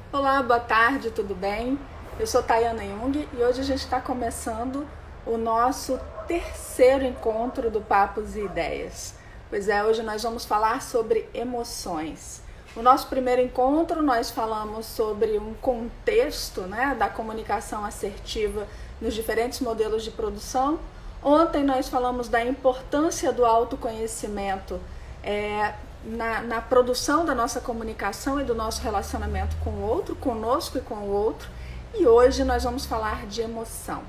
Olá, boa tarde, tudo bem? Eu sou Tayana Jung e hoje a gente está começando o nosso terceiro encontro do Papos e Ideias. Pois é, hoje nós vamos falar sobre emoções. No nosso primeiro encontro, nós falamos sobre um contexto, da comunicação assertiva nos diferentes modelos de produção. Ontem nós falamos da importância do autoconhecimento na produção da nossa comunicação e do nosso relacionamento com o outro, conosco e com o outro. E hoje nós vamos falar de emoção.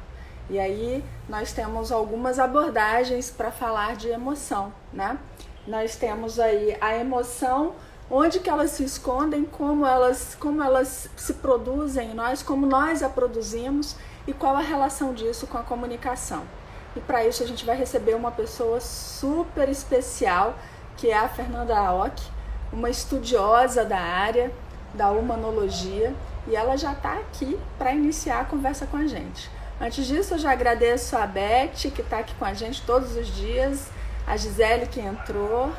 E aí nós temos algumas abordagens para falar de emoção, né? Nós temos aí a emoção, onde que elas se escondem, como elas se produzem em nós, como nós a produzimos e qual a relação disso com a comunicação. E para isso a gente vai receber uma pessoa super especial, que é a Fernanda Aoki, uma estudiosa da área da humanologia, e ela já está aqui para iniciar a conversa com a gente. Antes disso, eu já agradeço a Beth, que está aqui com a gente todos os dias, a Gisele, que entrou,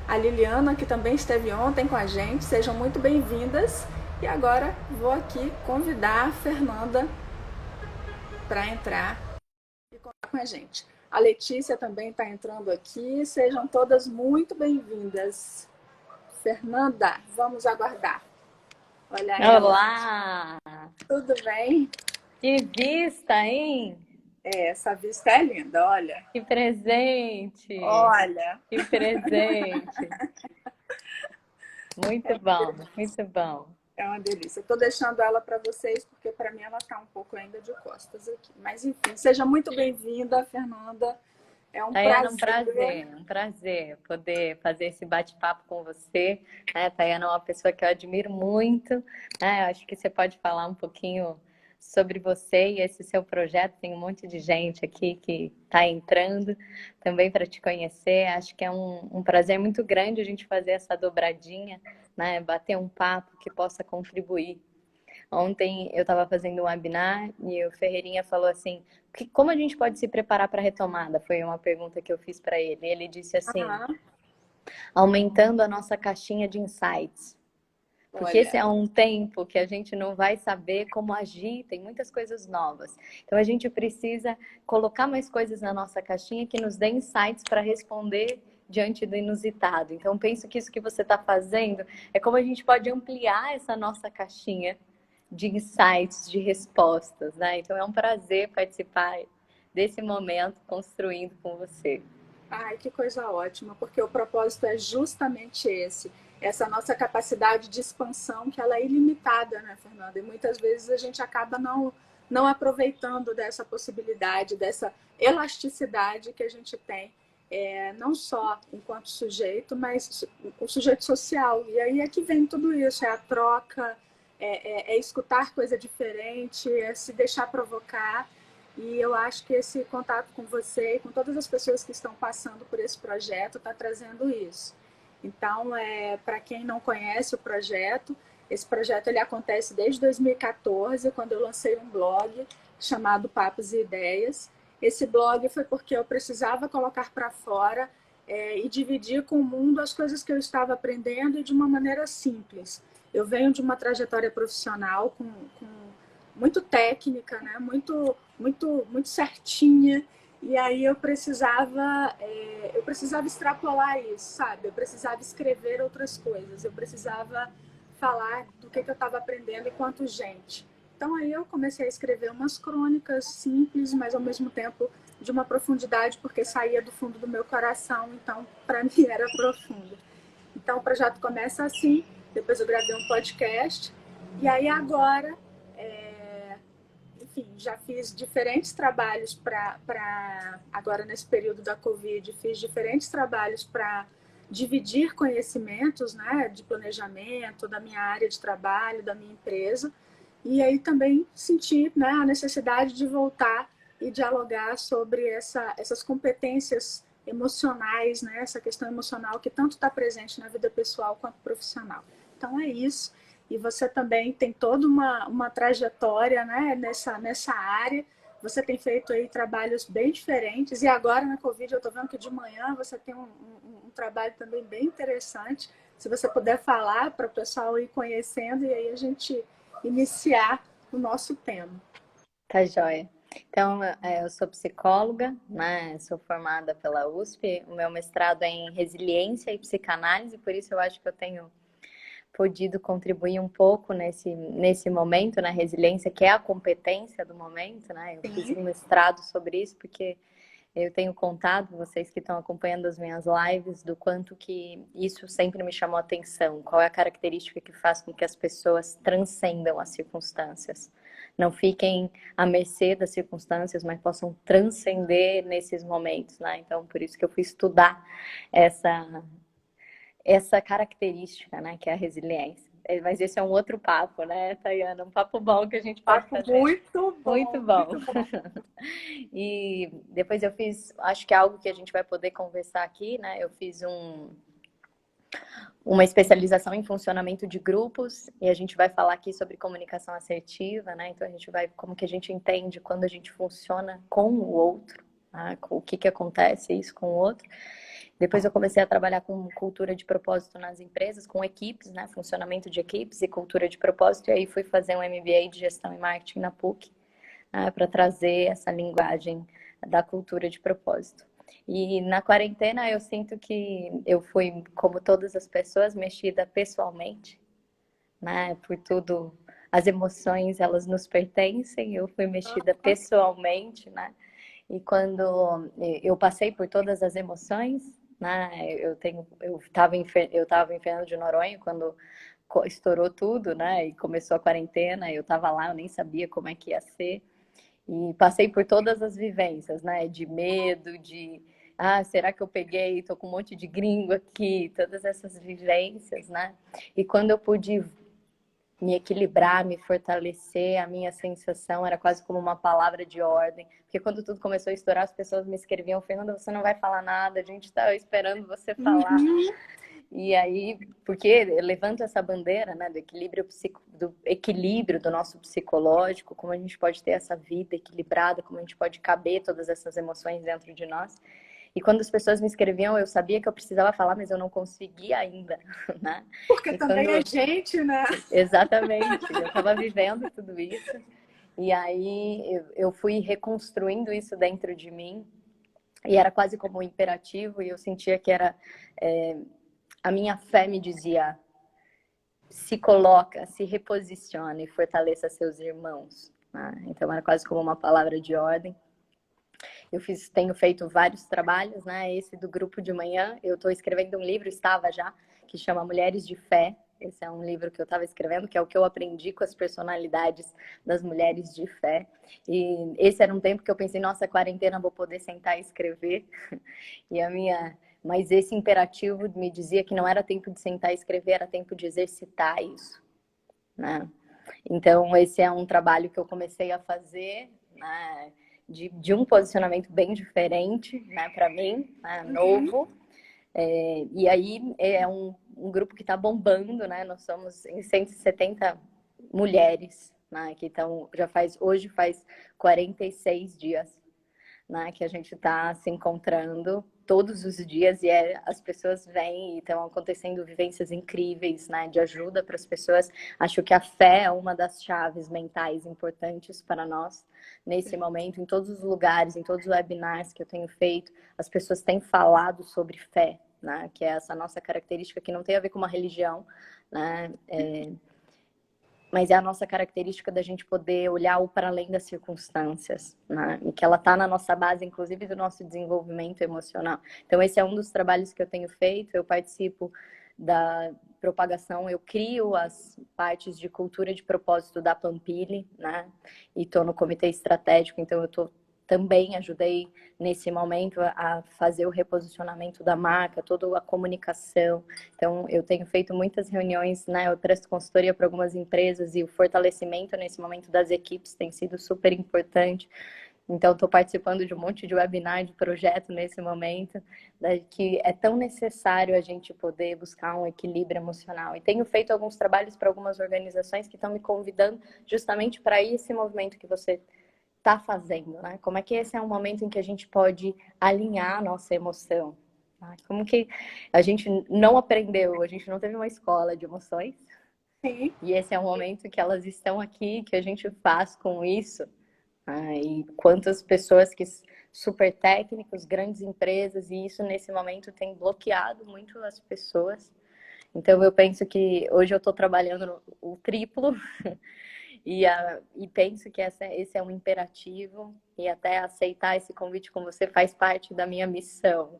a Liliana, que também esteve ontem com a gente. Sejam muito bem-vindas. E agora vou aqui convidar a Fernanda para entrar e contar com a gente. A Letícia também está entrando aqui. Sejam todas muito bem-vindas. Fernanda, vamos aguardar. Olha ela. Olá! Tudo bem? Que vista, hein? Essa vista é linda, olha. Que presente! Olha. Que presente! Muito bom, muito bom. É uma delícia. Estou deixando ela para vocês, porque para mim ela está um pouco ainda de costas aqui. Mas enfim, seja muito bem-vinda, Fernanda. É um Tayana, prazer. um prazer poder fazer esse bate-papo com você. Tayana é uma pessoa que eu admiro muito. Acho que você pode falar um pouquinho sobre você e esse seu projeto. Tem um monte de gente aqui que está entrando também para te conhecer. Acho que é um prazer muito grande a gente fazer essa dobradinha, bater um papo que possa contribuir. Ontem eu estava fazendo um webinar e o Ferreirinha falou assim: como a gente pode se preparar para a retomada? Foi uma pergunta que eu fiz para ele. Ele disse assim: Aham. aumentando a nossa caixinha de insights. Porque esse Olha. é um tempo que a gente não vai saber como agir, tem muitas coisas novas. Então a gente precisa colocar mais coisas na nossa caixinha que nos dê insights para responder diante do inusitado. Então penso que isso que você está fazendo é como a gente pode ampliar essa nossa caixinha de insights, de respostas, né? Então é um prazer participar desse momento construindo com você. Ai, que coisa ótima, porque o propósito é justamente esse. Essa nossa capacidade de expansão, que ela é ilimitada, né, Fernanda? E muitas vezes a gente acaba não aproveitando dessa possibilidade, dessa elasticidade que a gente tem, não só enquanto sujeito, mas o sujeito social. E aí é que vem tudo isso, é a troca, é escutar coisa diferente, é se deixar provocar. E eu acho que esse contato com você e com todas as pessoas que estão passando por esse projeto está trazendo isso. Então, para quem não conhece o projeto, esse projeto ele acontece desde 2014, quando eu lancei um blog chamado Papos e Ideias. Esse blog foi porque eu precisava colocar para fora e dividir com o mundo as coisas que eu estava aprendendo e de uma maneira simples. Eu venho de uma trajetória profissional com muito técnica, né? Muito certinha. E aí eu precisava extrapolar isso, sabe? Eu precisava escrever outras coisas, eu precisava falar do que eu estava aprendendo enquanto gente. Então aí eu comecei a escrever umas crônicas simples, mas ao mesmo tempo de uma profundidade, porque saía do fundo do meu coração, então para mim era profundo. Então o projeto começa assim, depois eu gravei um podcast, e aí agora enfim, já fiz diferentes trabalhos agora nesse período da Covid, fiz diferentes trabalhos para dividir conhecimentos, né, de planejamento, da minha área de trabalho, da minha empresa, e aí também senti, né, a necessidade de voltar e dialogar sobre essas competências emocionais, né, essa questão emocional que tanto está presente na vida pessoal quanto profissional. Então é isso. E você também tem toda uma trajetória, né, nessa área. Você tem feito aí trabalhos bem diferentes. E agora na Covid eu estou vendo que de manhã você tem um trabalho também bem interessante. Se você puder falar para o pessoal ir conhecendo, e aí a gente iniciar o nosso tema. Tá joia. Então, eu sou psicóloga, né? Sou formada pela USP. O meu mestrado é em resiliência e psicanálise, por isso eu acho que eu tenho podido contribuir um pouco nesse momento, na resiliência, que é a competência do momento, né? Eu fiz Sim. um mestrado sobre isso, porque eu tenho contado, vocês que estão acompanhando as minhas lives, do quanto que isso sempre me chamou a atenção. Qual é a característica que faz com que as pessoas transcendam as circunstâncias? Não fiquem à mercê das circunstâncias, mas possam transcender nesses momentos, né? Então, por isso que eu fui estudar essa, essa característica, né? Que é a resiliência. Mas esse é um outro papo, né, Tayana? Um papo bom que a gente pode Papo fazer. muito Muito bom, bom. muito bom. E depois eu fiz, acho que é algo que a gente vai poder conversar aqui, né? Eu fiz uma especialização em funcionamento de grupos e a gente vai falar aqui sobre comunicação assertiva, né? Então a gente vai, como que a gente entende quando a gente funciona com o outro, né? O que acontece isso com o outro. Depois eu comecei a trabalhar com cultura de propósito nas empresas, com equipes, né? Funcionamento de equipes e cultura de propósito. E aí fui fazer um MBA de gestão e marketing na PUC, né? Para trazer essa linguagem da cultura de propósito. E na quarentena eu sinto que eu fui, como todas as pessoas, mexida pessoalmente, né? Por tudo, as emoções elas nos pertencem. Eu fui mexida pessoalmente, né? E quando eu passei por todas as emoções, né? Eu estava em Fernando de Noronha quando estourou tudo, né? E começou a quarentena. Eu estava lá, eu nem sabia como é que ia ser. E passei por todas as vivências, né? De medo, de será que eu peguei? Tô com um monte de gringo aqui, todas essas vivências, né? E quando eu pude me equilibrar, me fortalecer, a minha sensação era quase como uma palavra de ordem. Porque quando tudo começou a estourar, as pessoas me escreviam: Fernanda, você não vai falar nada, a gente está esperando você falar. Uhum. E aí, porque eu levanto essa bandeira, né, do equilíbrio do nosso psicológico, como a gente pode ter essa vida equilibrada, como a gente pode caber todas essas emoções dentro de nós. E quando as pessoas me escreviam, eu sabia que eu precisava falar, mas eu não conseguia ainda, né? Porque E também é quando gente, né? exatamente, eu estava vivendo tudo isso. E aí eu fui reconstruindo isso dentro de mim. E era quase como um imperativo, e eu sentia que era a minha fé me dizia: se coloca, se reposicione e fortaleça seus irmãos. Né? Então era quase como uma palavra de ordem. Tenho feito vários trabalhos, né? Esse do grupo de manhã, eu estou escrevendo um livro, estava já, que chama Mulheres de Fé. Esse é um livro que eu estava escrevendo, que é o que eu aprendi com as personalidades das mulheres de fé. E esse era um tempo que eu pensei: nossa, quarentena, vou poder sentar e escrever. E mas esse imperativo me dizia que não era tempo de sentar e escrever, era tempo de exercitar isso, né? Então esse é um trabalho que eu comecei a fazer, né? De um posicionamento bem diferente, né? Para mim, né? Uhum. Novo. E aí é um grupo que está bombando, né? Nós somos em 170 mulheres, né? Que hoje faz 46 dias, né, que a gente está se encontrando todos os dias e as pessoas vêm e estão acontecendo vivências incríveis, né, de ajuda para as pessoas. Acho que a fé é uma das chaves mentais importantes para nós nesse momento. Em todos os lugares, em todos os webinars que eu tenho feito, as pessoas têm falado sobre fé, né, que é essa nossa característica que não tem a ver com uma religião, né, mas é a nossa característica da gente poder olhar o para além das circunstâncias, né? E que ela está na nossa base, inclusive, do nosso desenvolvimento emocional. Então, esse é um dos trabalhos que eu tenho feito. Eu participo da propagação, eu crio as partes de cultura de propósito da Pampili, né? E estou no comitê estratégico, então também ajudei nesse momento a fazer o reposicionamento da marca, toda a comunicação. Então, eu tenho feito muitas reuniões, né? Eu presto consultoria para algumas empresas e o fortalecimento nesse momento das equipes tem sido super importante. Então, estou participando de um monte de webinar, de projeto nesse momento, que é tão necessário a gente poder buscar um equilíbrio emocional. E tenho feito alguns trabalhos para algumas organizações que estão me convidando justamente para esse movimento que você está fazendo, né? Como é que esse é um momento em que a gente pode alinhar a nossa emoção? Né? Como que a gente não aprendeu, a gente não teve uma escola de emoções, Sim. E esse é o momento que elas estão aqui, que a gente faz com isso. E quantas pessoas que super técnicos, grandes empresas, e isso nesse momento tem bloqueado muito as pessoas. Então eu penso que hoje eu estou trabalhando o triplo e penso que esse é um imperativo e até aceitar esse convite com você faz parte da minha missão.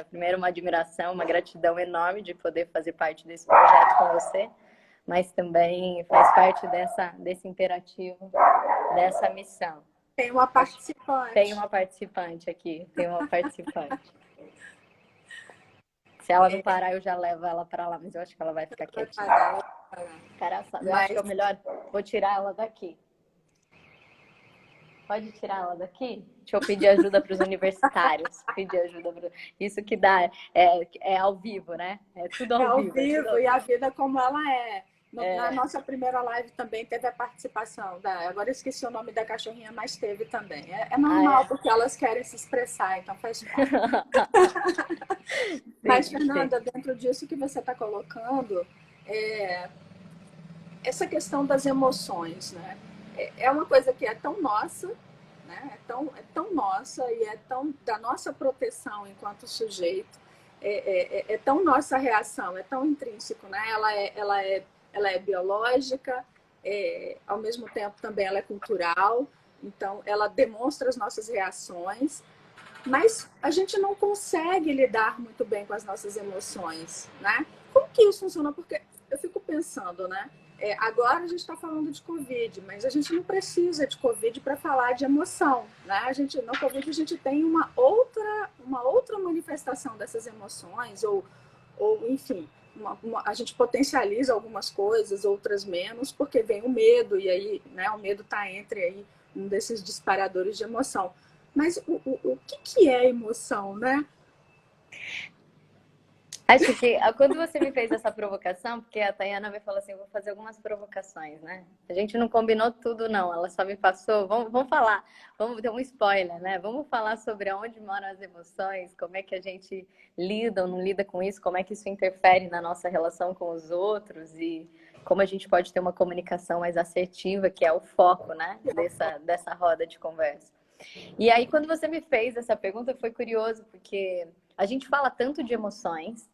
Primeiro uma admiração, uma gratidão enorme de poder fazer parte desse projeto com você, mas também faz parte desse imperativo, dessa missão. Tem uma participante. Tem uma participante aqui, tem uma participante. Se ela não parar, eu já levo ela para lá, mas eu acho que ela vai ficar quietinha. Eu acho que é o melhor, vou tirar ela daqui. Pode tirar ela daqui? Deixa eu pedir ajuda para os universitários. Pedir ajuda para... Isso que dá, é ao vivo, né? É tudo ao vivo. É ao vivo, e a vida como ela é. Na nossa primeira live também teve a participação agora eu esqueci o nome da cachorrinha, mas teve também. É normal, porque elas querem se expressar, então faz parte. Mas, Fernanda, dentro disso que você está colocando, essa questão das emoções, né? É uma coisa que é tão nossa, né? É tão nossa e é tão da nossa proteção enquanto sujeito, é tão nossa reação, é tão intrínseco, né? Ela é biológica, ao mesmo tempo também ela é cultural, então ela demonstra as nossas reações, mas a gente não consegue lidar muito bem com as nossas emoções, né? Como que isso funciona? Porque eu fico pensando, né? Agora a gente está falando de Covid, mas a gente não precisa de Covid para falar de emoção, né? No Covid a gente tem uma outra manifestação dessas emoções, ou enfim, a gente potencializa algumas coisas, outras menos, porque vem o medo, e aí, né, o medo está entre aí um desses disparadores de emoção. Mas o que é emoção, né? Acho que quando você me fez essa provocação, porque a Tayana me falou assim, eu vou fazer algumas provocações, né? A gente não combinou tudo, não. Ela só me passou, vamos falar, vamos ter um spoiler, né? Vamos falar sobre onde moram as emoções, como é que a gente lida ou não lida com isso, como é que isso interfere na nossa relação com os outros e como a gente pode ter uma comunicação mais assertiva, que é o foco, né? Dessa roda de conversa. E aí, quando você me fez essa pergunta, foi curioso, porque a gente fala tanto de emoções,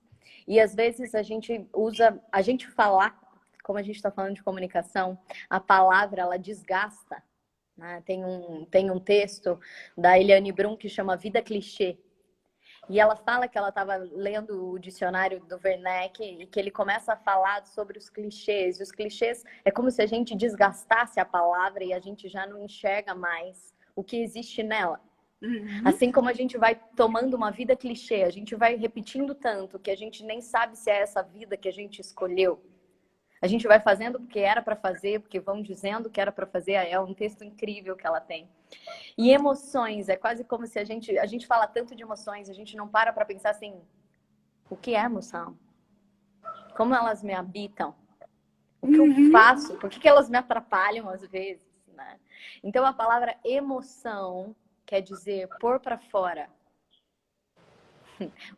e às vezes a gente falar, como a gente está falando de comunicação, a palavra ela desgasta. Né? Tem um texto da Eliane Brum que chama Vida Clichê. E ela fala que ela estava lendo o dicionário do Werneck e que ele começa a falar sobre os clichês. E os clichês é como se a gente desgastasse a palavra e a gente já não enxerga mais o que existe nela. Assim como a gente vai tomando uma vida clichê, a gente vai repetindo tanto que a gente nem sabe se é essa vida que a gente escolheu. A gente vai fazendo porque era para fazer, porque vão dizendo que era para fazer. É um texto incrível que ela tem. E emoções, é quase como se a gente fala tanto de emoções, a gente não para pensar assim, o que é emoção? Como elas me habitam? O que eu faço? Por que elas me atrapalham às vezes? Né? Então a palavra emoção quer dizer pôr para fora.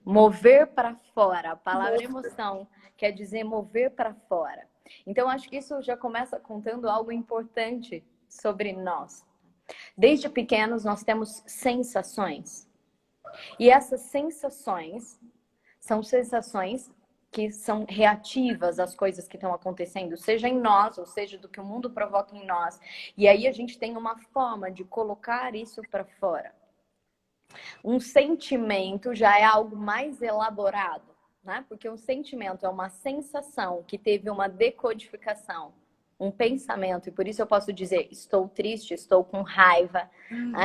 Mover para fora. A palavra emoção quer dizer mover para fora. Então, acho que isso já começa contando algo importante sobre nós. Desde pequenos, nós temos sensações. E essas sensações são sensações que são reativas às coisas que estão acontecendo, seja em nós, ou seja, do que o mundo provoca em nós. E aí a gente tem uma forma de colocar isso para fora. Um sentimento já é algo mais elaborado, né? Porque um sentimento é uma sensação que teve uma decodificação, um pensamento, e por isso eu posso dizer, estou triste, estou com raiva.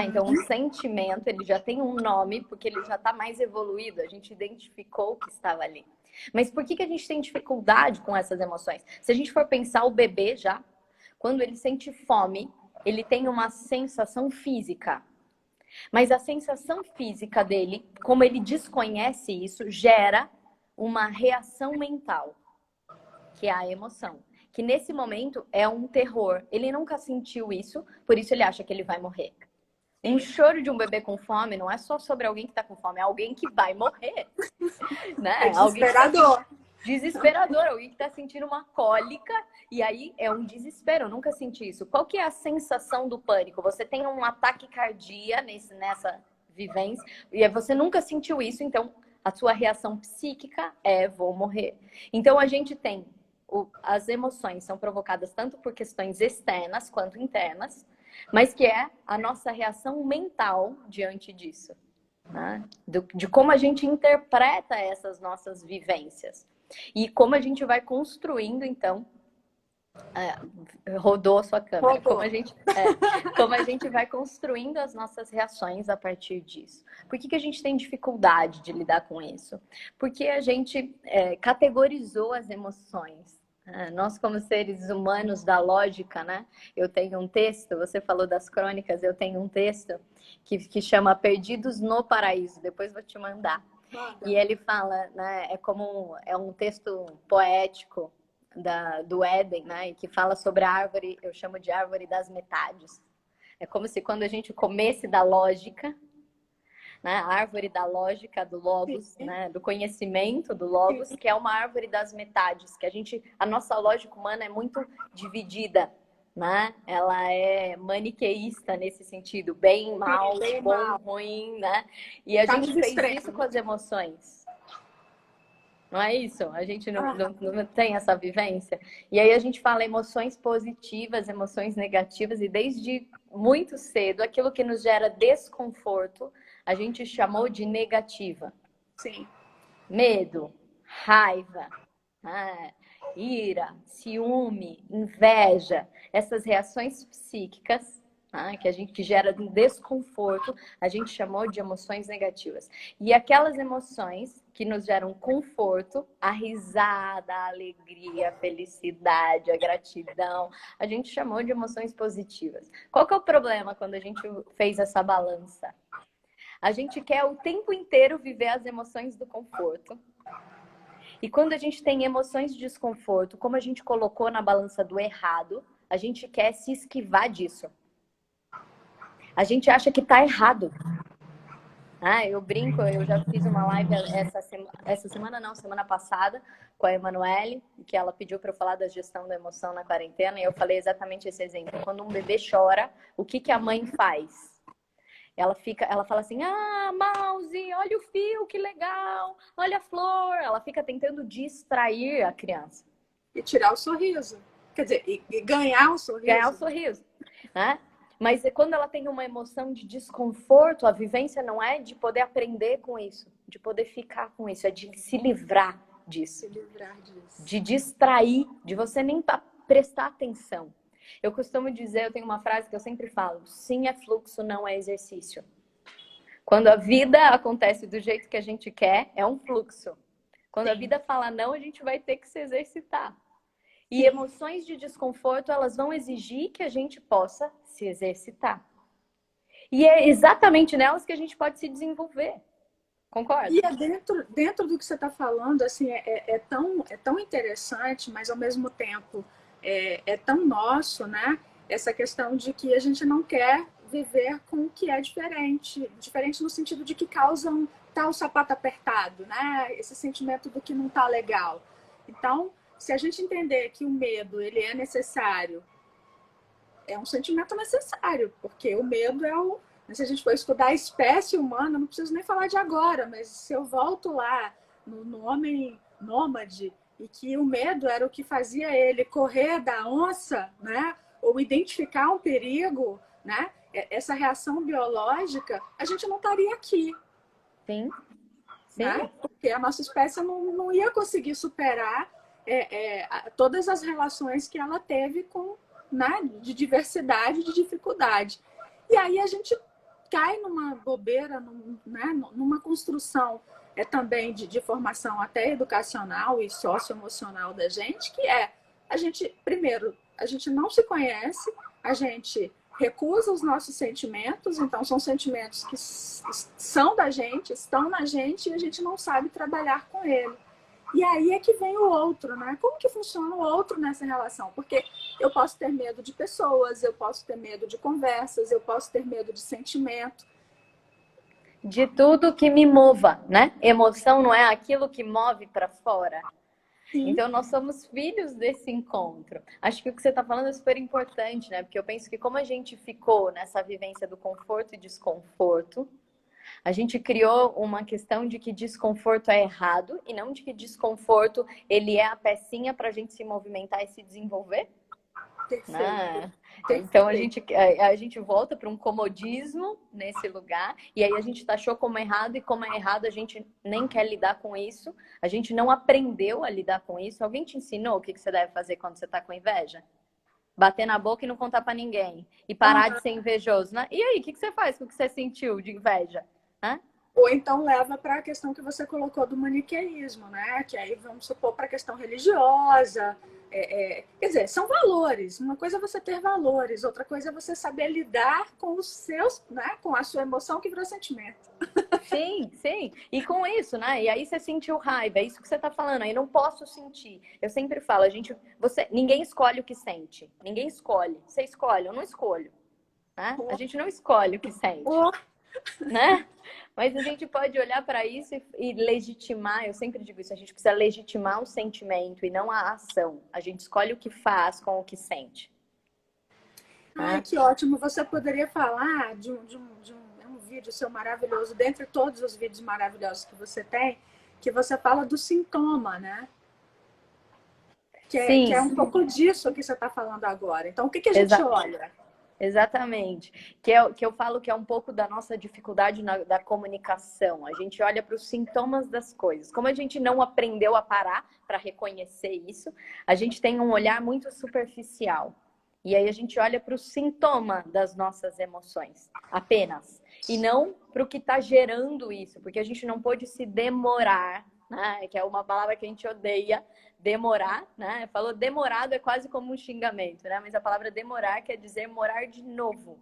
Então, um sentimento, ele já tem um nome, porque ele já está mais evoluído, a gente identificou o que estava ali. Mas por que a gente tem dificuldade com essas emoções? Se a gente for pensar o bebê já, quando ele sente fome, ele tem uma sensação física. Mas a sensação física dele, como ele desconhece isso, gera uma reação mental, que é a emoção. Que nesse momento é um terror. Ele nunca sentiu isso, por isso ele acha que ele vai morrer. Um choro de um bebê com fome não é só sobre alguém que está com fome, é alguém que vai morrer. Né? É desesperador. Desesperador. Alguém que está sentindo uma cólica e aí é um desespero. Eu nunca senti isso. Qual que é a sensação do pânico? Você tem um ataque cardíaco nessa vivência e você nunca sentiu isso, então a sua reação psíquica é vou morrer. Então a gente tem as emoções são provocadas tanto por questões externas quanto internas, mas que é a nossa reação mental diante disso, né? De como a gente interpreta essas nossas vivências e como a gente vai construindo, então, rodou a sua câmera, como a gente vai construindo as nossas reações a partir disso. Por que a gente tem dificuldade de lidar com isso? Porque a gente categorizou as emoções. Nós, como seres humanos da lógica, né? Eu tenho um texto, você falou das crônicas, eu tenho um texto que chama Perdidos no Paraíso, depois vou te mandar. E ele fala, né? É um texto poético do Éden, né? E que fala sobre a árvore, eu chamo de árvore das metades. É como se quando a gente comesse da lógica, né? A árvore da lógica, do logos, né? Do conhecimento do logos, que é uma árvore das metades, que a nossa lógica humana é muito dividida, né? Ela é maniqueísta nesse sentido, bem, mal, bom, ruim, né? E a gente fez isso com as emoções. Não é isso? A gente não tem essa vivência. E aí a gente fala emoções positivas, emoções negativas, e desde muito cedo, aquilo que nos gera desconforto, a gente chamou de negativa. Sim. Medo, raiva, ira, ciúme, inveja, essas reações psíquicas, que gera desconforto, a gente chamou de emoções negativas. E aquelas emoções que nos geram conforto, a risada, a alegria, a felicidade, a gratidão, a gente chamou de emoções positivas. Qual que é o problema quando a gente fez essa balança? A gente quer o tempo inteiro viver as emoções do conforto. E quando a gente tem emoções de desconforto, como a gente colocou na balança do errado, a gente quer se esquivar disso. A gente acha que tá errado. Eu brinco, eu já fiz uma live semana passada, com a Emanuele, que ela pediu para eu falar da gestão da emoção na quarentena, e eu falei exatamente esse exemplo. Quando um bebê chora, o que a mãe faz? Ela fala assim, Mouse, olha o fio, que legal, olha a flor. Ela fica tentando distrair a criança. E tirar o sorriso. Quer dizer, e ganhar o sorriso. Ganhar o sorriso, né? Mas quando ela tem uma emoção de desconforto, a vivência não é de poder aprender com isso, de poder ficar com isso, é de se livrar disso. Se livrar disso. De distrair, de você nem prestar atenção. Eu costumo dizer, eu tenho uma frase que eu sempre falo, sim é fluxo, não é exercício. Quando a vida acontece do jeito que a gente quer, é um fluxo. Quando a vida fala não, a gente vai ter que se exercitar. E emoções de desconforto, elas vão exigir que a gente possa se exercitar. E é exatamente nelas que a gente pode se desenvolver. Concorda? E é dentro do que você está falando, assim, é tão interessante, mas ao mesmo tempo é tão nosso, né? Essa questão de que a gente não quer viver com o que é diferente. Diferente no sentido de que causa o sapato apertado, né? Esse sentimento do que não está legal. Então, se a gente entender que o medo ele é necessário, é um sentimento necessário, porque o medo se a gente for estudar a espécie humana, não preciso nem falar de agora, mas se eu volto lá no homem nômade, e que o medo era o que fazia ele correr da onça, né? Ou identificar um perigo, né? Essa reação biológica, a gente não estaria aqui. Sim. Né? Porque a nossa espécie não ia conseguir superar todas as relações que ela teve né? De diversidade, de dificuldade. E aí a gente cai numa bobeira, né? Numa construção também de formação até educacional e socioemocional da gente, que primeiro, a gente não se conhece, a gente recusa os nossos sentimentos, então são sentimentos que são da gente, estão na gente e a gente não sabe trabalhar com ele. E aí é que vem o outro, né? Como que funciona o outro nessa relação? Porque eu posso ter medo de pessoas, eu posso ter medo de conversas, eu posso ter medo de sentimento. De tudo que me mova, né? Emoção não é aquilo que move para fora. Sim. Então, nós somos filhos desse encontro. Acho que o que você está falando é super importante, né? Porque eu penso que como a gente ficou nessa vivência do conforto e desconforto, a gente criou uma questão de que desconforto é errado e não de que desconforto ele é a pecinha para a gente se movimentar e se desenvolver. Perfeito. Né? Então Perfeito. a gente volta para um comodismo nesse lugar, e aí a gente taxou como errado, e como é errado, a gente nem quer lidar com isso, a gente não aprendeu a lidar com isso. Alguém te ensinou o que você deve fazer quando você está com inveja? Bater na boca e não contar para ninguém. E parar de ser invejoso, né? E aí, o que você faz com o que você sentiu de inveja? Hã? Ou então leva para a questão que você colocou do maniqueísmo, né? Que aí vamos supor para a questão religiosa. Quer dizer, são valores. Uma coisa é você ter valores, outra coisa é você saber lidar com os seus, né? Com a sua emoção que virou sentimento. Sim, sim. E com isso, né? E aí você sentiu raiva, é isso que você tá falando. Aí não posso sentir. Eu sempre falo, ninguém escolhe o que sente. Ninguém escolhe. Você escolhe, eu não escolho, né? A gente não escolhe o que sente, né? Mas a gente pode olhar para isso e legitimar. Eu sempre digo isso, a gente precisa legitimar o sentimento e não a ação. A gente escolhe o que faz com o que sente. Ai, Né? que ótimo. Você poderia falar de um vídeo seu maravilhoso, dentre todos os vídeos maravilhosos que você tem, que você fala do sintoma, né? Que Sim, é um pouco disso que você está falando agora. Então, o que a gente exato. olha? Exatamente. Que eu falo que é um pouco da nossa dificuldade da comunicação. A gente olha para os sintomas das coisas. Como a gente não aprendeu a parar para reconhecer isso, a gente tem um olhar muito superficial. E aí a gente olha para o sintoma das nossas emoções, apenas. E não para o que está gerando isso, porque a gente não pode se demorar, né? Que é uma palavra que a gente odeia, demorar, né? Falou demorado é quase como um xingamento, né? Mas a palavra demorar quer dizer morar de novo.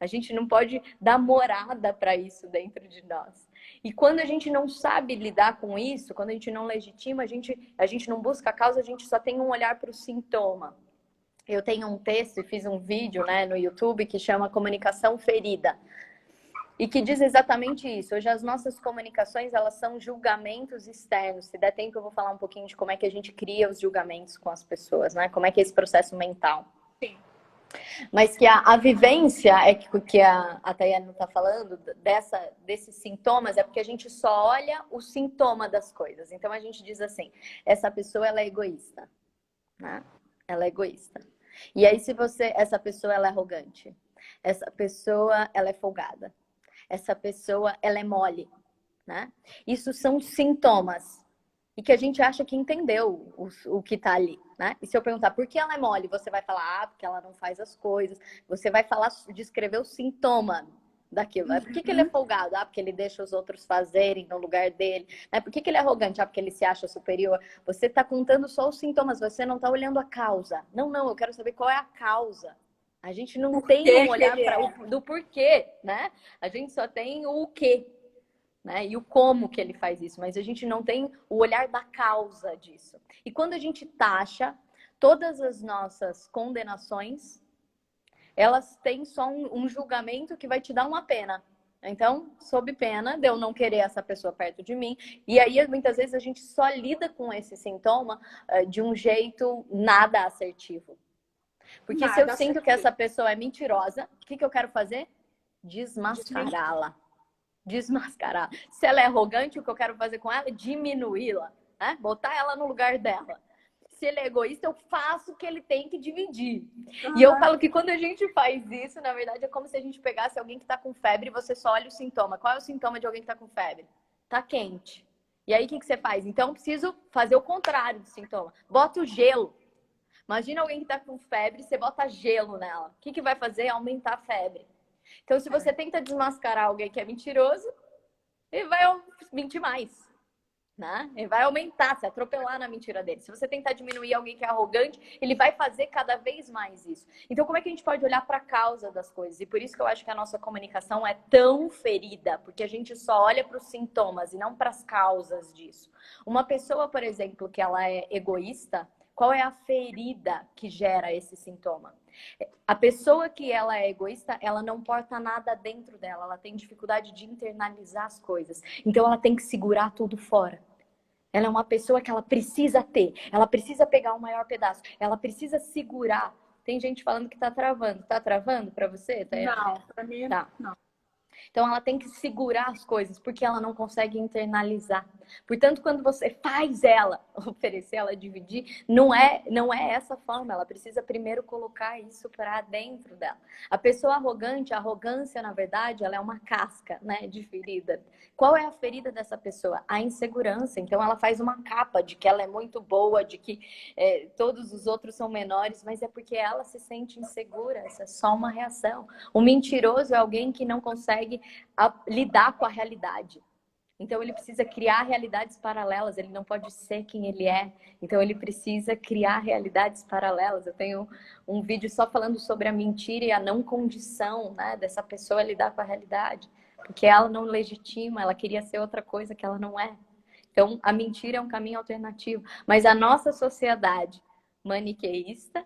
A gente não pode dar morada para isso dentro de nós. E quando a gente não sabe lidar com isso, quando a gente não legitima, a gente não busca a causa, a gente só tem um olhar para o sintoma. Eu tenho um texto e fiz um vídeo, né, no YouTube que chama Comunicação Ferida. E que diz exatamente isso. Hoje as nossas comunicações, elas são julgamentos externos. Se der tempo, eu vou falar um pouquinho de como é que a gente cria os julgamentos com as pessoas, né? Como é que é esse processo mental. Sim. Mas que a vivência, é que a Tayane está falando, desses sintomas, é porque a gente só olha o sintoma das coisas. Então a gente diz assim, essa pessoa, ela é egoísta, né? Ela é egoísta. E aí, essa pessoa, ela é arrogante. Essa pessoa, ela é folgada. Essa pessoa, ela é mole, né? Isso são sintomas. E que a gente acha que entendeu o que tá ali, né? E se eu perguntar por que ela é mole, você vai falar, porque ela não faz as coisas. Você vai falar, descrever o sintoma daquilo. Por que ele é folgado? Porque ele deixa os outros fazerem no lugar dele. Por que ele é arrogante? Porque ele se acha superior. Você tá contando só os sintomas, você não tá olhando a causa. Não, eu quero saber qual é a causa. A gente não tem um olhar do porquê, né? A gente só tem o quê, né? E o como que ele faz isso, mas a gente não tem o olhar da causa disso. E quando a gente taxa todas as nossas condenações, elas têm só um julgamento que vai te dar uma pena. Então, sob pena de eu não querer essa pessoa perto de mim. E aí, muitas vezes, a gente só lida com esse sintoma de um jeito nada assertivo. Porque se eu sinto que essa pessoa é mentirosa, o que eu quero fazer? Desmascará-la. Desmascarar. Se ela é arrogante, o que eu quero fazer com ela é diminuí-la, né? Botar ela no lugar dela. Se ele é egoísta, eu faço o que ele tem que dividir. E eu falo que quando a gente faz isso, na verdade, é como se a gente pegasse alguém que tá com febre e você só olha o sintoma. Qual é o sintoma de alguém que tá com febre? Tá quente. E aí, o que você faz? Então, eu preciso fazer o contrário do sintoma. Bota o gelo. Imagina alguém que tá com febre, você bota gelo nela. O que vai fazer? Aumentar a febre. Então, se você tenta desmascarar alguém que é mentiroso, ele vai mentir mais, né? Ele vai aumentar, se atropelar na mentira dele. Se você tentar diminuir alguém que é arrogante, ele vai fazer cada vez mais isso. Então, como é que a gente pode olhar para a causa das coisas? E por isso que eu acho que a nossa comunicação é tão ferida, porque a gente só olha para os sintomas e não para as causas disso. Uma pessoa, por exemplo, que ela é egoísta, qual é a ferida que gera esse sintoma? A pessoa que ela é egoísta, ela não porta nada dentro dela, ela tem dificuldade de internalizar as coisas. Então ela tem que segurar tudo fora. Ela é uma pessoa que ela precisa ter, ela precisa pegar o maior pedaço, ela precisa segurar. Tem gente falando que tá travando. Tá travando para você, Tayana? Não, para mim, Tá. não. Então, ela tem que segurar as coisas, porque ela não consegue internalizar. Portanto, quando você faz ela oferecer, ela dividir, não é essa forma. Ela precisa primeiro colocar isso para dentro dela. A pessoa arrogante, a arrogância, na verdade, ela é uma casca, né, de ferida. Qual é a ferida dessa pessoa? A insegurança. Então, ela faz uma capa de que ela é muito boa, de que todos os outros são menores, mas é porque ela se sente insegura. Essa é só uma reação. O mentiroso é alguém que não consegue lidar com a realidade. Então, ele precisa criar realidades paralelas, ele não pode ser quem ele é. Então, ele precisa criar realidades paralelas. Eu tenho um vídeo só falando sobre a mentira e a não condição, né, dessa pessoa lidar com a realidade. Porque ela não legitima, ela queria ser outra coisa que ela não é. Então, a mentira é um caminho alternativo. Mas a nossa sociedade maniqueísta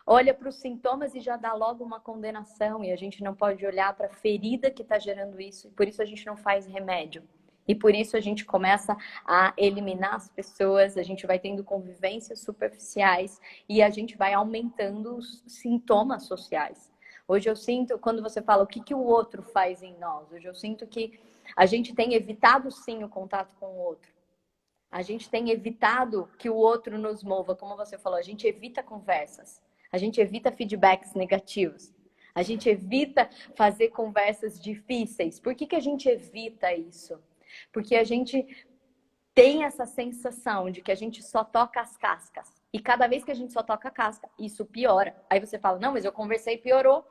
olha para os sintomas e já dá logo uma condenação. E a gente não pode olhar para a ferida que está gerando isso. E por isso a gente não faz remédio. E por isso a gente começa a eliminar as pessoas, a gente vai tendo convivências superficiais e a gente vai aumentando os sintomas sociais. Hoje eu sinto, quando você fala o que o outro faz em nós, hoje eu sinto que a gente tem evitado sim o contato com o outro. A gente tem evitado que o outro nos mova, como você falou, a gente evita conversas, a gente evita feedbacks negativos, a gente evita fazer conversas difíceis. Por que a gente evita isso? Porque a gente tem essa sensação de que a gente só toca as cascas. E cada vez que a gente só toca a casca, isso piora. Aí você fala, não, mas eu conversei e piorou.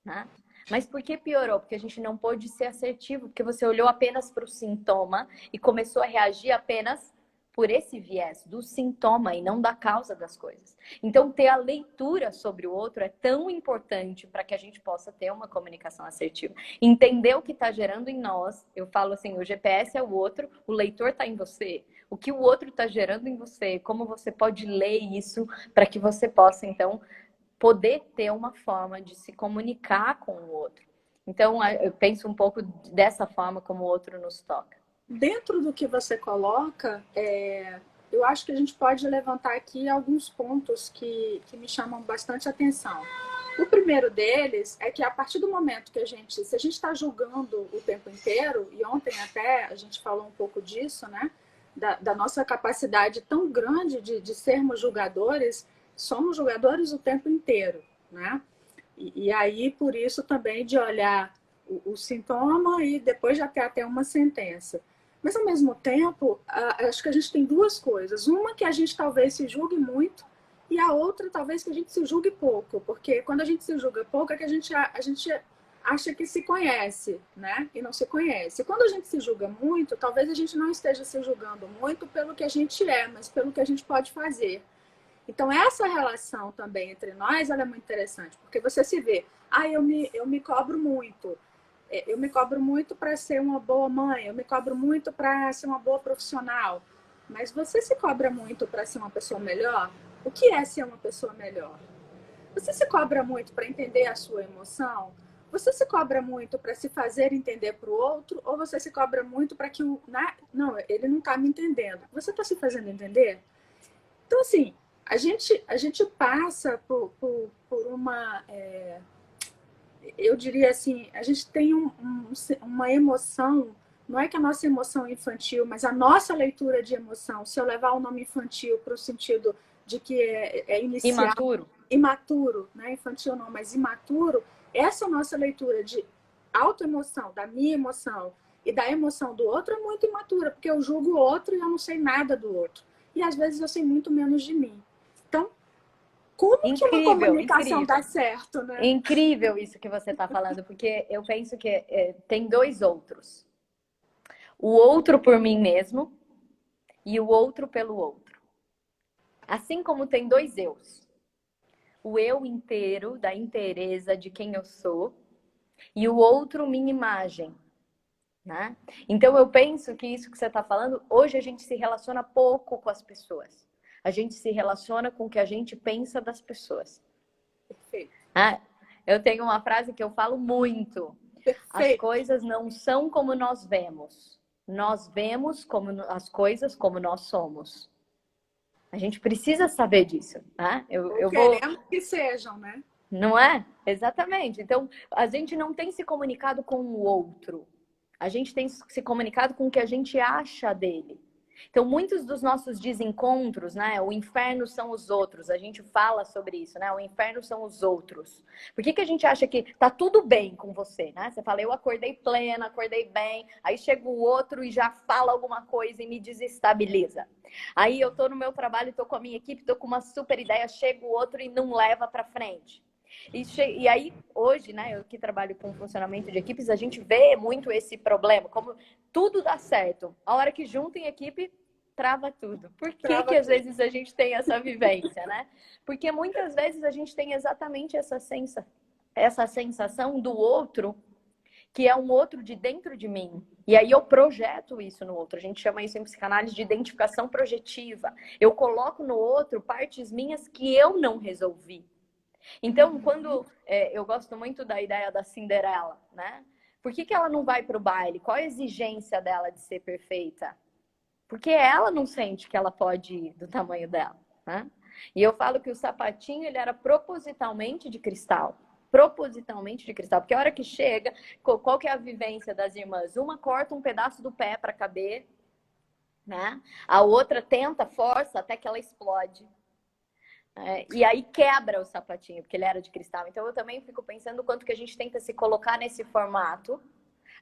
Né? Mas por que piorou? Porque a gente não pôde ser assertivo. Porque você olhou apenas para o sintoma e começou a reagir apenas por esse viés do sintoma e não da causa das coisas. Então, ter a leitura sobre o outro é tão importante para que a gente possa ter uma comunicação assertiva. Entender o que está gerando em nós. Eu falo assim, o GPS é o outro, o leitor está em você. O que o outro está gerando em você, como você pode ler isso para que você possa, então, poder ter uma forma de se comunicar com o outro. Então, eu penso um pouco dessa forma como o outro nos toca. Dentro do que você coloca, eu acho que a gente pode levantar aqui alguns pontos que me chamam bastante atenção. O primeiro deles é que a partir do momento que se a gente está julgando o tempo inteiro, e ontem até a gente falou um pouco disso, né? Da nossa capacidade tão grande de sermos julgadores, somos julgadores o tempo inteiro, né? E aí, por isso também de olhar o sintoma e depois já ter até uma sentença. Mas, ao mesmo tempo, acho que a gente tem duas coisas. Uma que a gente talvez se julgue muito e a outra talvez que a gente se julgue pouco. Porque quando a gente se julga pouco é que a gente acha que se conhece, né? E não se conhece. Quando a gente se julga muito, talvez a gente não esteja se julgando muito pelo que a gente é, mas pelo que a gente pode fazer. Então, essa relação também entre nós, ela é muito interessante. Porque você se vê, eu me cobro muito. Eu me cobro muito para ser uma boa mãe, eu me cobro muito para ser uma boa profissional. Mas você se cobra muito para ser uma pessoa melhor? O que é ser uma pessoa melhor? Você se cobra muito para entender a sua emoção? Você se cobra muito para se fazer entender para o outro? Ou você se cobra muito para que não, ele não está me entendendo. Você está se fazendo entender? Então, assim, a gente passa por uma... eu diria assim, a gente tem uma emoção, não é que a nossa emoção é infantil, mas a nossa leitura de emoção, se eu levar o nome infantil para o sentido de que é inicial, imaturo, né? Infantil não, mas imaturo, essa nossa leitura de autoemoção, da minha emoção e da emoção do outro é muito imatura, porque eu julgo o outro e eu não sei nada do outro. E às vezes eu sei muito menos de mim. Então, como que uma comunicação dá certo, né? Incrível isso que você está falando, porque eu penso que tem dois outros. O outro por mim mesmo e o outro pelo outro. Assim como tem dois eus. O eu inteiro, da inteireza de quem eu sou, e o outro, minha imagem. Né? Então eu penso que isso que você está falando, hoje a gente se relaciona pouco com as pessoas. A gente se relaciona com o que a gente pensa das pessoas. Perfeito. Eu tenho uma frase que eu falo muito. Perfeito. As coisas não são como nós vemos. nós vemos as coisas como nós somos. A gente precisa saber disso, né? Ou queremos que sejam, né? Não é? Exatamente. Então, a gente não tem se comunicado com o outro. A gente tem se comunicado com o que a gente acha dele. Então, muitos dos nossos desencontros, né? O inferno são os outros. A gente fala sobre isso, né? O inferno são os outros. Por que a gente acha que tá tudo bem com você, né? Você fala, eu acordei plena, acordei bem. Aí chega o outro e já fala alguma coisa e me desestabiliza. Aí eu tô no meu trabalho, tô com a minha equipe, tô com uma super ideia, chega o outro e não leva para frente. E aí, hoje, né, eu que trabalho com funcionamento de equipes, a gente vê muito esse problema, como tudo dá certo. A hora que junta em equipe, trava tudo. Por que às vezes a gente tem essa vivência, né? Porque muitas vezes a gente tem exatamente essa sensação do outro, que é um outro de dentro de mim. E aí eu projeto isso no outro. A gente chama isso em psicanálise de identificação projetiva. Eu coloco no outro partes minhas que eu não resolvi. Então, quando eu gosto muito da ideia da Cinderela, né? Por que ela não vai para o baile? Qual a exigência dela de ser perfeita? Porque ela não sente que ela pode ir do tamanho dela, né? E eu falo que o sapatinho, ele era propositalmente de cristal. Propositalmente de cristal. Porque a hora que chega, qual que é a vivência das irmãs? Uma corta um pedaço do pé para caber, né? A outra tenta, força até que ela explode. E aí quebra o sapatinho, porque ele era de cristal. Então eu também fico pensando o quanto que a gente tenta se colocar nesse formato,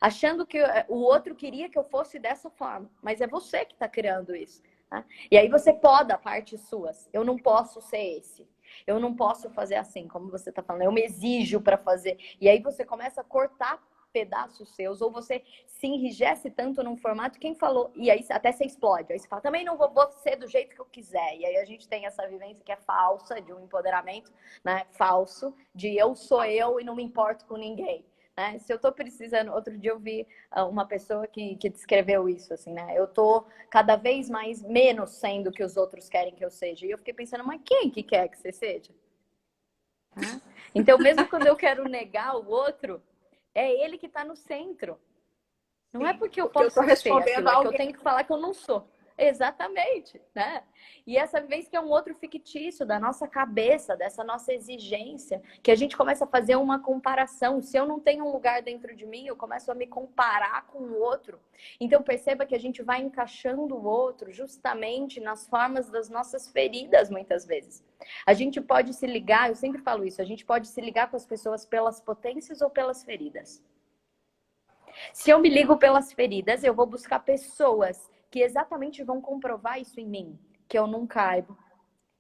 achando que o outro queria que eu fosse dessa forma, mas é você que está criando isso. Tá? E aí você poda partes suas. Eu não posso ser esse. Eu não posso fazer assim, como você está falando. Eu me exijo para fazer. E aí você começa a cortar pedaços seus, ou você se enrijece tanto num formato, quem falou, e aí até você explode, aí você fala, também não vou ser do jeito que eu quiser, e aí a gente tem essa vivência que é falsa, de um empoderamento, né, falso, de eu sou eu e não me importo com ninguém, né, se eu tô precisando, outro dia eu vi uma pessoa que descreveu isso, assim, né, eu tô cada vez mais menos sendo o que os outros querem que eu seja, e eu fiquei pensando, mas quem que quer que você seja? Então, mesmo quando eu quero negar o outro, é ele que está no centro. Não é porque eu posso ser aquilo, é que eu tenho que falar que eu não sou. Exatamente, né? E essa vez que é um outro fictício da nossa cabeça, dessa nossa exigência, que a gente começa a fazer uma comparação. Se eu não tenho um lugar dentro de mim, eu começo a me comparar com o outro. Então perceba que a gente vai encaixando o outro justamente nas formas das nossas feridas, muitas vezes. A gente pode se ligar, eu sempre falo isso, a gente pode se ligar com as pessoas pelas potências ou pelas feridas. Se eu me ligo pelas feridas, eu vou buscar pessoas que exatamente vão comprovar isso em mim, que eu não caibo,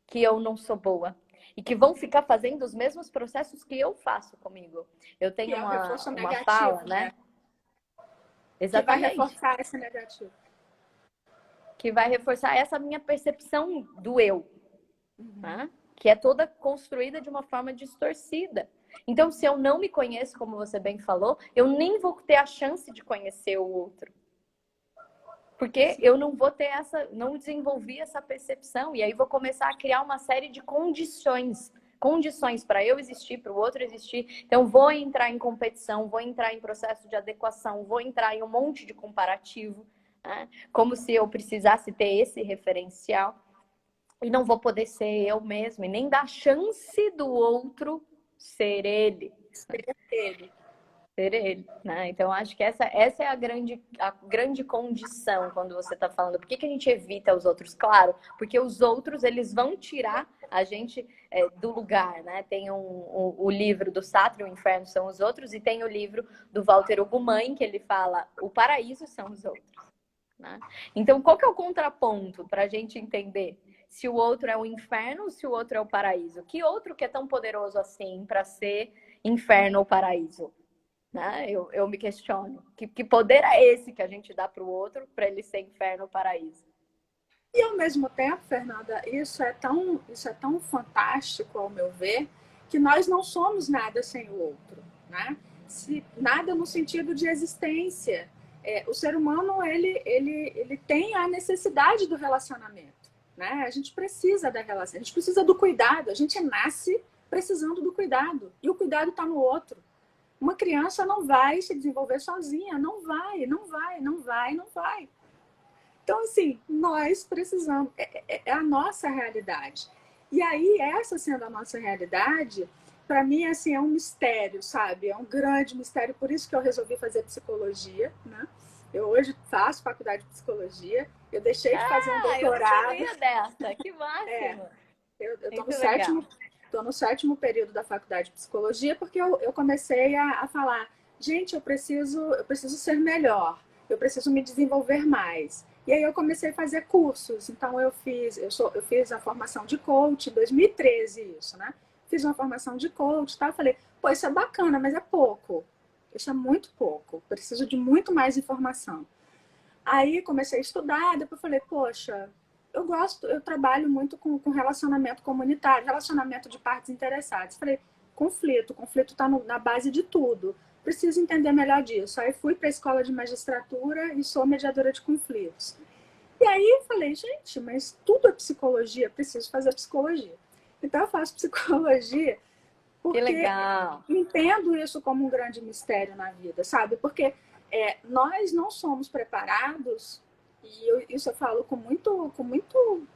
que eu não sou boa e que vão ficar fazendo os mesmos processos que eu faço comigo. Eu tenho uma fala, né? Exatamente. Que vai reforçar esse negativo. Que vai reforçar essa minha percepção do eu, né? Que é toda construída de uma forma distorcida. Então, se eu não me conheço, como você bem falou, eu nem vou ter a chance de conhecer o outro. Porque eu não vou ter não desenvolvi essa percepção. E aí vou começar a criar uma série de condições para eu existir, para o outro existir. Então, vou entrar em competição, vou entrar em processo de adequação, vou entrar em um monte de comparativo, né? Como se eu precisasse ter esse referencial. E não vou poder ser eu mesma, e nem dar chance do outro ser ele. Ser ele, né? Então, acho que essa é a grande condição quando você está falando. Por que a gente evita os outros? Claro, porque os outros, eles vão tirar a gente do lugar, né? Tem o livro do Sartre, O Inferno São os Outros, e tem o livro do Walter Ugumãe, que ele fala, o paraíso são os outros. Né? Então, qual que é o contraponto para a gente entender se o outro é o inferno ou se o outro é o paraíso? Que outro que é tão poderoso assim para ser inferno ou paraíso? Né? Eu me questiono. Que poder é esse que a gente dá para o outro para ele ser inferno ou paraíso? E ao mesmo tempo, Fernanda, isso é tão fantástico, ao meu ver, que nós não somos nada sem o outro, né? Nada no sentido de existência. O ser humano, ele tem a necessidade do relacionamento, né? A gente precisa da relação, a gente precisa do cuidado, a gente nasce precisando do cuidado, e o cuidado está no outro. Uma criança não vai se desenvolver sozinha, não vai, não vai, não vai, não vai. Então, assim, nós precisamos, é a nossa realidade. E aí, essa sendo a nossa realidade, para mim, assim, é um mistério, sabe? É um grande mistério, por isso que eu resolvi fazer psicologia, né? Eu hoje faço faculdade de psicologia, eu deixei de fazer um Eu não doutorado. sabia dessa, que É, máximo! eu estou Muito legal. no sétimo período da faculdade de psicologia, porque eu comecei a falar, gente, eu preciso ser melhor, eu preciso me desenvolver mais. E aí eu comecei a fazer cursos. Então eu fiz a formação de coach em 2013, isso, né? Fiz uma formação de coach, tá? Eu falei, pô, isso é bacana, mas é pouco. Isso é muito pouco. Preciso de muito mais informação. Aí comecei a estudar, depois falei, poxa, eu trabalho muito com relacionamento comunitário, relacionamento de partes interessadas. Falei, conflito está na base de tudo. Preciso entender melhor disso. Aí fui para a escola de magistratura e sou mediadora de conflitos. E aí falei, gente, mas tudo é psicologia, preciso fazer psicologia. Então eu faço psicologia Que porque legal! entendo isso como um grande mistério na vida, sabe? Porque nós não somos preparados, e isso eu falo com muito,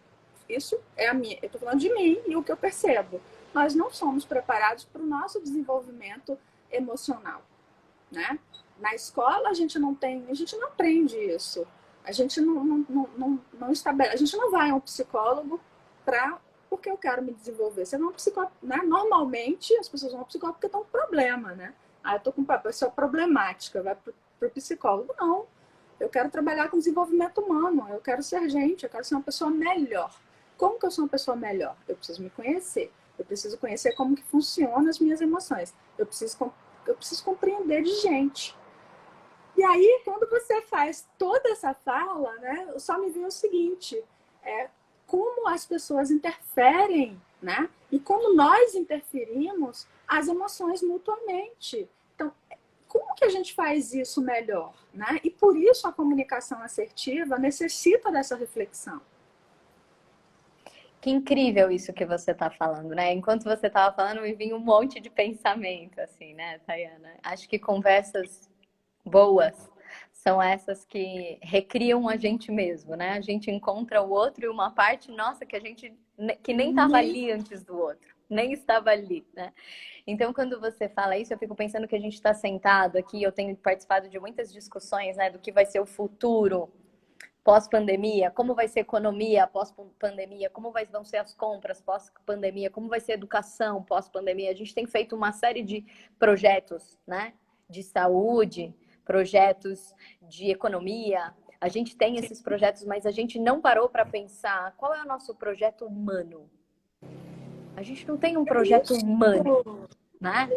isso é a minha, eu estou falando de mim e o que eu percebo. Nós não somos preparados para o nosso desenvolvimento emocional, né? Na escola a gente não aprende isso. A gente não estabelece, a gente não vai a um psicólogo porque eu quero me desenvolver. Você não é um psicólogo, né? Normalmente as pessoas vão ao psicólogo porque estão com problema, né? Eu tô com uma pessoa problemática, vai pro psicólogo. Não. Eu quero trabalhar com desenvolvimento humano, eu quero ser gente, eu quero ser uma pessoa melhor. Como que eu sou uma pessoa melhor? Eu preciso me conhecer. Eu preciso conhecer como que funcionam as minhas emoções. Eu preciso compreender de gente. E aí, quando você faz toda essa fala, né, só me vem o seguinte, como as pessoas interferem, né? E como nós interferimos as emoções mutuamente. Então, como que a gente faz isso melhor, né? E por isso a comunicação assertiva necessita dessa reflexão. Que incrível isso que você está falando, né? Enquanto você estava falando, me vinha um monte de pensamento, assim, né, Tayana? Acho que conversas boas são essas que recriam a gente mesmo, né? A gente encontra o outro e uma parte nossa que nem estava ali antes do outro, nem estava ali, né? Então, quando você fala isso, eu fico pensando que a gente está sentado aqui, eu tenho participado de muitas discussões, né, do que vai ser o futuro pós-pandemia, como vai ser a economia pós-pandemia, como vão ser as compras pós-pandemia, como vai ser a educação pós-pandemia. A gente tem feito uma série de projetos, né, de saúde, projetos de economia. A gente tem esses projetos, mas a gente não parou para pensar qual é o nosso projeto humano. A gente não tem um projeto humano, né?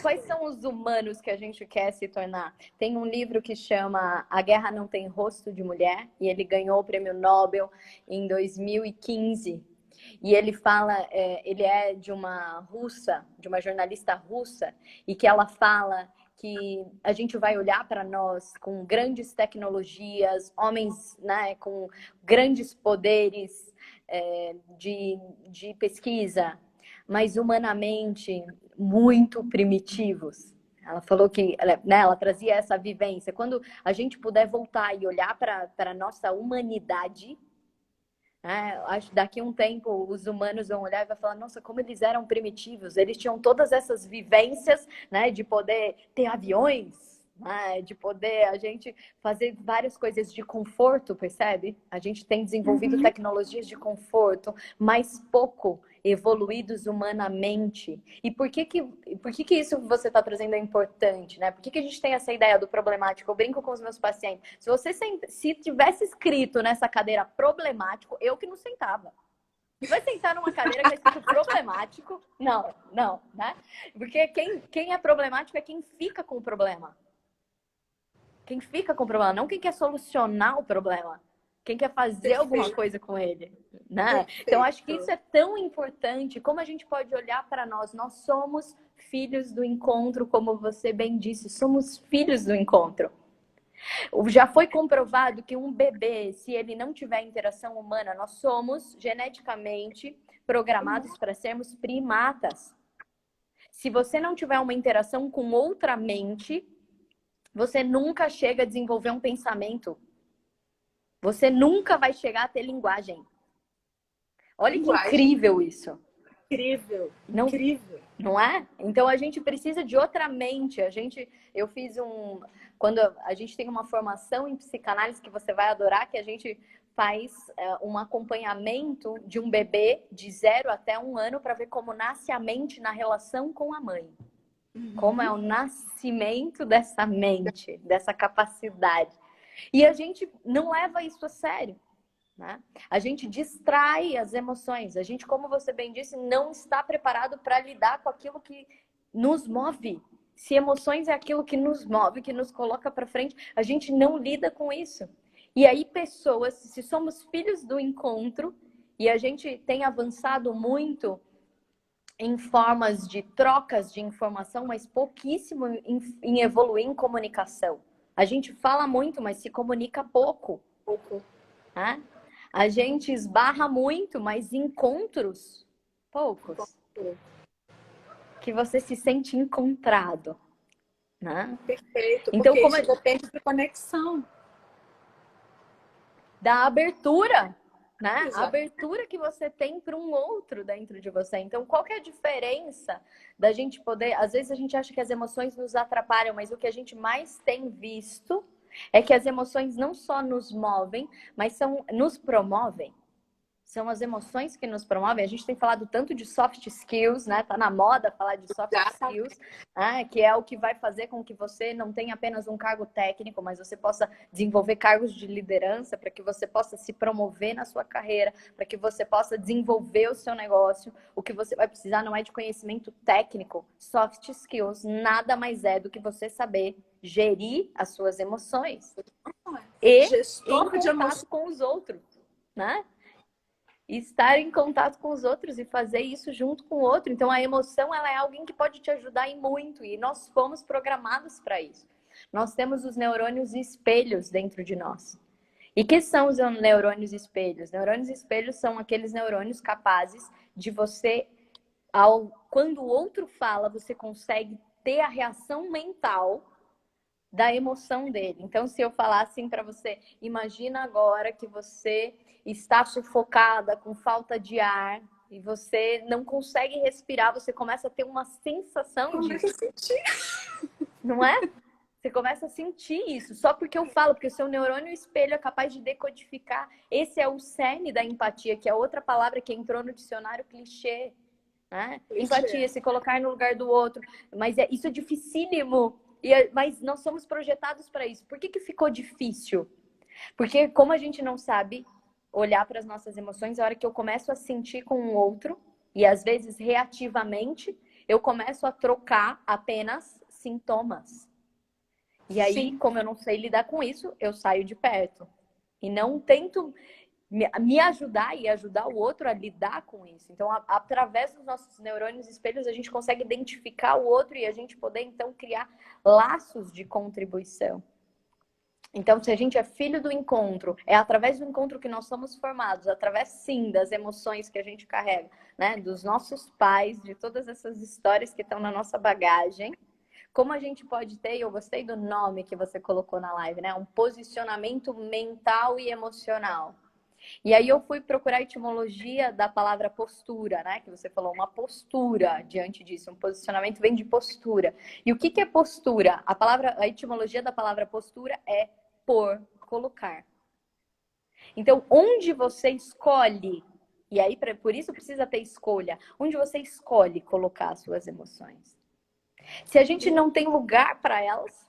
Quais são os humanos que a gente quer se tornar? Tem um livro que chama A Guerra Não Tem Rosto de Mulher, e ele ganhou o prêmio Nobel em 2015. E ele fala, ele é de uma russa, de uma jornalista russa, e que ela fala que a gente vai olhar para nós com grandes tecnologias, homens, né, com grandes poderes de pesquisa, mas humanamente muito primitivos. Ela falou que né, ela trazia essa vivência. Quando a gente puder voltar e olhar para a nossa humanidade, acho que daqui a um tempo os humanos vão olhar e vão falar, nossa, como eles eram primitivos. Eles tinham todas essas vivências, né, de poder ter aviões, né, de poder a gente fazer várias coisas de conforto, percebe? A gente tem desenvolvido tecnologias de conforto, mas pouco evoluídos humanamente. E por que isso você está trazendo é importante, né? Por que a gente tem essa ideia do problemático? Eu brinco com os meus pacientes. Se tivesse escrito nessa cadeira problemático, eu que não sentava. Se vai sentar numa cadeira que é escrito problemático, não, né? Porque quem é problemático é quem fica com o problema. Quem fica com o problema, não quem quer solucionar o problema. Quem quer fazer alguma coisa com ele, né? Então, acho que isso é tão importante. Como a gente pode olhar para nós? Nós somos filhos do encontro, como você bem disse. Somos filhos do encontro. Já foi comprovado que um bebê, se ele não tiver interação humana, nós somos geneticamente programados para sermos primatas. Se você não tiver uma interação com outra mente, você nunca chega a desenvolver um pensamento. Você nunca vai chegar a ter linguagem. Olha que incrível isso. Incrível, Não, incrível. não é? Então a gente precisa de outra mente. Quando a gente tem uma formação em psicanálise que você vai adorar, que a gente faz um acompanhamento de um bebê de 0 até 1 ano para ver como nasce a mente na relação com a mãe. Como é o nascimento dessa mente, dessa capacidade. E a gente não leva isso a sério, né? A gente distrai as emoções. A gente, como você bem disse, não está preparado para lidar com aquilo que nos move. Se emoções é aquilo que nos move, que nos coloca para frente, a gente não lida com isso. E aí pessoas, se somos filhos do encontro, e a gente tem avançado muito em formas de trocas de informação, mas pouquíssimo em evoluir em comunicação. A gente fala muito, mas se comunica pouco. Né? A gente esbarra muito, mas encontros, poucos. Que você se sente encontrado. Né? Perfeito, então, porque isso depende de conexão. Da abertura, né? A abertura que você tem para um outro dentro de você. Então, qual que é a diferença da gente poder... Às vezes a gente acha que as emoções nos atrapalham, mas o que a gente mais tem visto é que as emoções não só nos movem, mas nos promovem. São as emoções que nos promovem. A gente tem falado tanto de soft skills, né? Tá na moda falar de soft skills, né? Que é o que vai fazer com que você não tenha apenas um cargo técnico, mas você possa desenvolver cargos de liderança, para que você possa se promover na sua carreira, para que você possa desenvolver o seu negócio. O que você vai precisar não é de conhecimento técnico. Soft skills nada mais é do que você saber gerir as suas emoções e em contato com os outros, né? Estar em contato com os outros e fazer isso junto com o outro. Então, a emoção, ela é alguém que pode te ajudar em muito. E nós fomos programados para isso. Nós temos os neurônios espelhos dentro de nós. E que são os neurônios espelhos? Neurônios espelhos são aqueles neurônios capazes de você, quando o outro fala, você consegue ter a reação mental da emoção dele. Então, se eu falar assim para você, imagina agora que você está sufocada, com falta de ar, e você não consegue respirar, você começa a ter uma sensação de... Não é? Você começa a sentir isso, só porque eu falo, porque o seu neurônio espelho é capaz de decodificar. Esse é o cerne da empatia, que é outra palavra que entrou no dicionário clichê. Né? Empatia, se colocar no lugar do outro. Mas isso é dificílimo. Mas nós somos projetados para isso. Por que ficou difícil? Porque como a gente não sabe olhar para as nossas emoções, a hora que eu começo a sentir com o outro, e às vezes reativamente, eu começo a trocar apenas sintomas. E aí, como eu não sei lidar com isso, eu saio de perto. E não tento me ajudar e ajudar o outro a lidar com isso. Então, através dos nossos neurônios espelhos, a gente consegue identificar o outro e a gente poder, então, criar laços de contribuição. Então, se a gente é filho do encontro, é através do encontro que nós somos formados, através, sim, das emoções que a gente carrega, né? Dos nossos pais, de todas essas histórias que estão na nossa bagagem. Como a gente pode ter, e eu gostei do nome que você colocou na live, né? Um posicionamento mental e emocional. E aí eu fui procurar a etimologia da palavra postura, né? Que você falou, uma postura diante disso. Um posicionamento vem de postura. E o que é postura? A etimologia da palavra postura é pôr, colocar. Então, onde você escolhe, e aí por isso precisa ter escolha, onde você escolhe colocar as suas emoções. Se a gente não tem lugar para elas,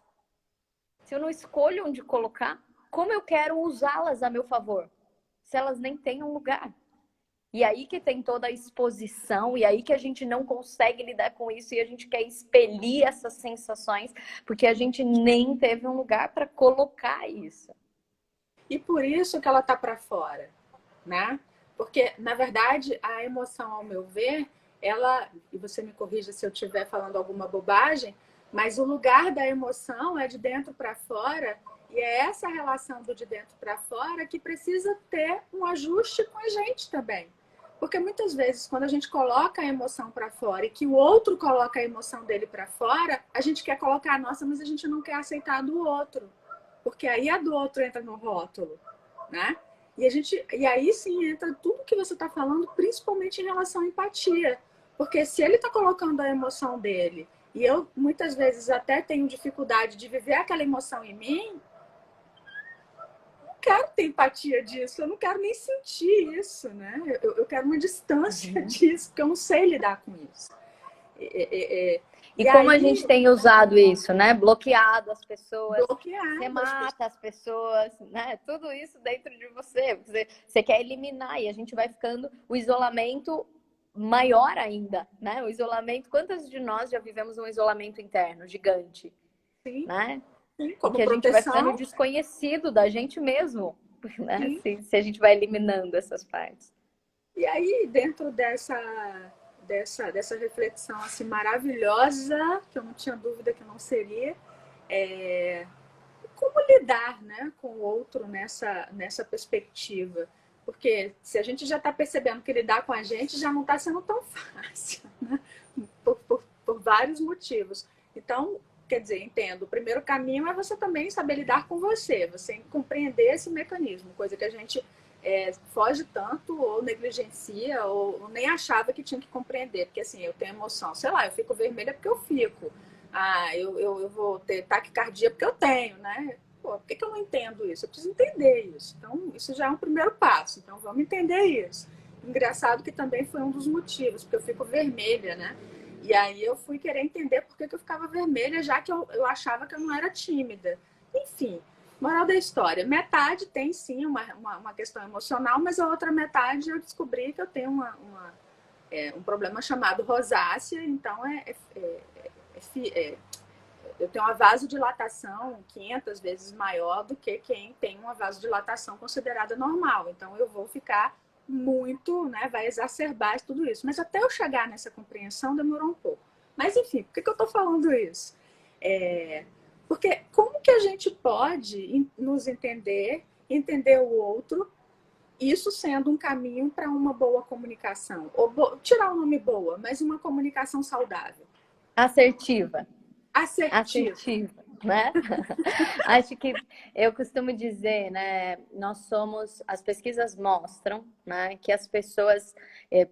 se eu não escolho onde colocar, como eu quero usá-las a meu favor? Se elas nem têm um lugar. E aí que tem toda a exposição, e aí que a gente não consegue lidar com isso, e a gente quer expelir essas sensações, porque a gente nem teve um lugar para colocar isso. E por isso que ela tá para fora, né? Porque, na verdade, a emoção, ao meu ver, ela, e você me corrija se eu estiver falando alguma bobagem, mas o lugar da emoção é de dentro para fora, e é essa relação do de dentro para fora que precisa ter um ajuste com a gente também. Porque muitas vezes, quando a gente coloca a emoção para fora e que o outro coloca a emoção dele para fora, a gente quer colocar a nossa, mas a gente não quer aceitar a do outro. Porque aí a do outro entra no rótulo, né? E aí sim entra tudo que você está falando, principalmente em relação à empatia. Porque se ele está colocando a emoção dele e eu muitas vezes até tenho dificuldade de viver aquela emoção em mim, quero ter empatia disso, eu não quero nem sentir isso, né? Eu quero uma distância disso, porque eu não sei lidar com isso. E como a gente tem usado isso, né? Bloqueado as pessoas, você mata as pessoas, né? Tudo isso dentro de você. Você quer eliminar e a gente vai ficando o isolamento maior ainda, né? O isolamento, quantas de nós já vivemos um isolamento interno gigante, Sim. né? Sim, como que a gente vai ficando desconhecido da gente mesmo, né? Se a gente vai eliminando essas partes. E aí, dentro dessa reflexão assim, maravilhosa, que eu não tinha dúvida que não seria, como lidar, né, com o outro nessa perspectiva? Porque se a gente já está percebendo que lidar com a gente já não está sendo tão fácil, né? Por vários motivos. Então, quer dizer, entendo. O primeiro caminho é você também saber lidar com você compreender esse mecanismo, coisa que a gente foge tanto ou negligencia ou nem achava que tinha que compreender. Porque assim, eu tenho emoção, sei lá, eu fico vermelha porque eu fico. Eu vou ter taquicardia porque eu tenho, né? Pô, por que eu não entendo isso? Eu preciso entender isso. Então, isso já é um primeiro passo. Então, vamos entender isso. Engraçado que também foi um dos motivos, porque eu fico vermelha, né? E aí eu fui querer entender por que eu ficava vermelha, já que eu achava que eu não era tímida. Enfim, moral da história. Metade tem sim uma questão emocional, mas a outra metade eu descobri que eu tenho um problema chamado rosácea, então eu tenho uma vasodilatação 500 vezes maior do que quem tem uma vasodilatação considerada normal. Então, eu vou ficar muito, né, vai exacerbar tudo isso. Mas até eu chegar nessa compreensão demorou um pouco. Mas, enfim, por que eu estou falando isso? Porque como que a gente pode nos entender o outro, isso sendo um caminho para uma boa comunicação? Ou tirar o nome boa, mas uma comunicação saudável. Assertiva, né? Acho que eu costumo dizer, né? As pesquisas mostram, né, que as pessoas,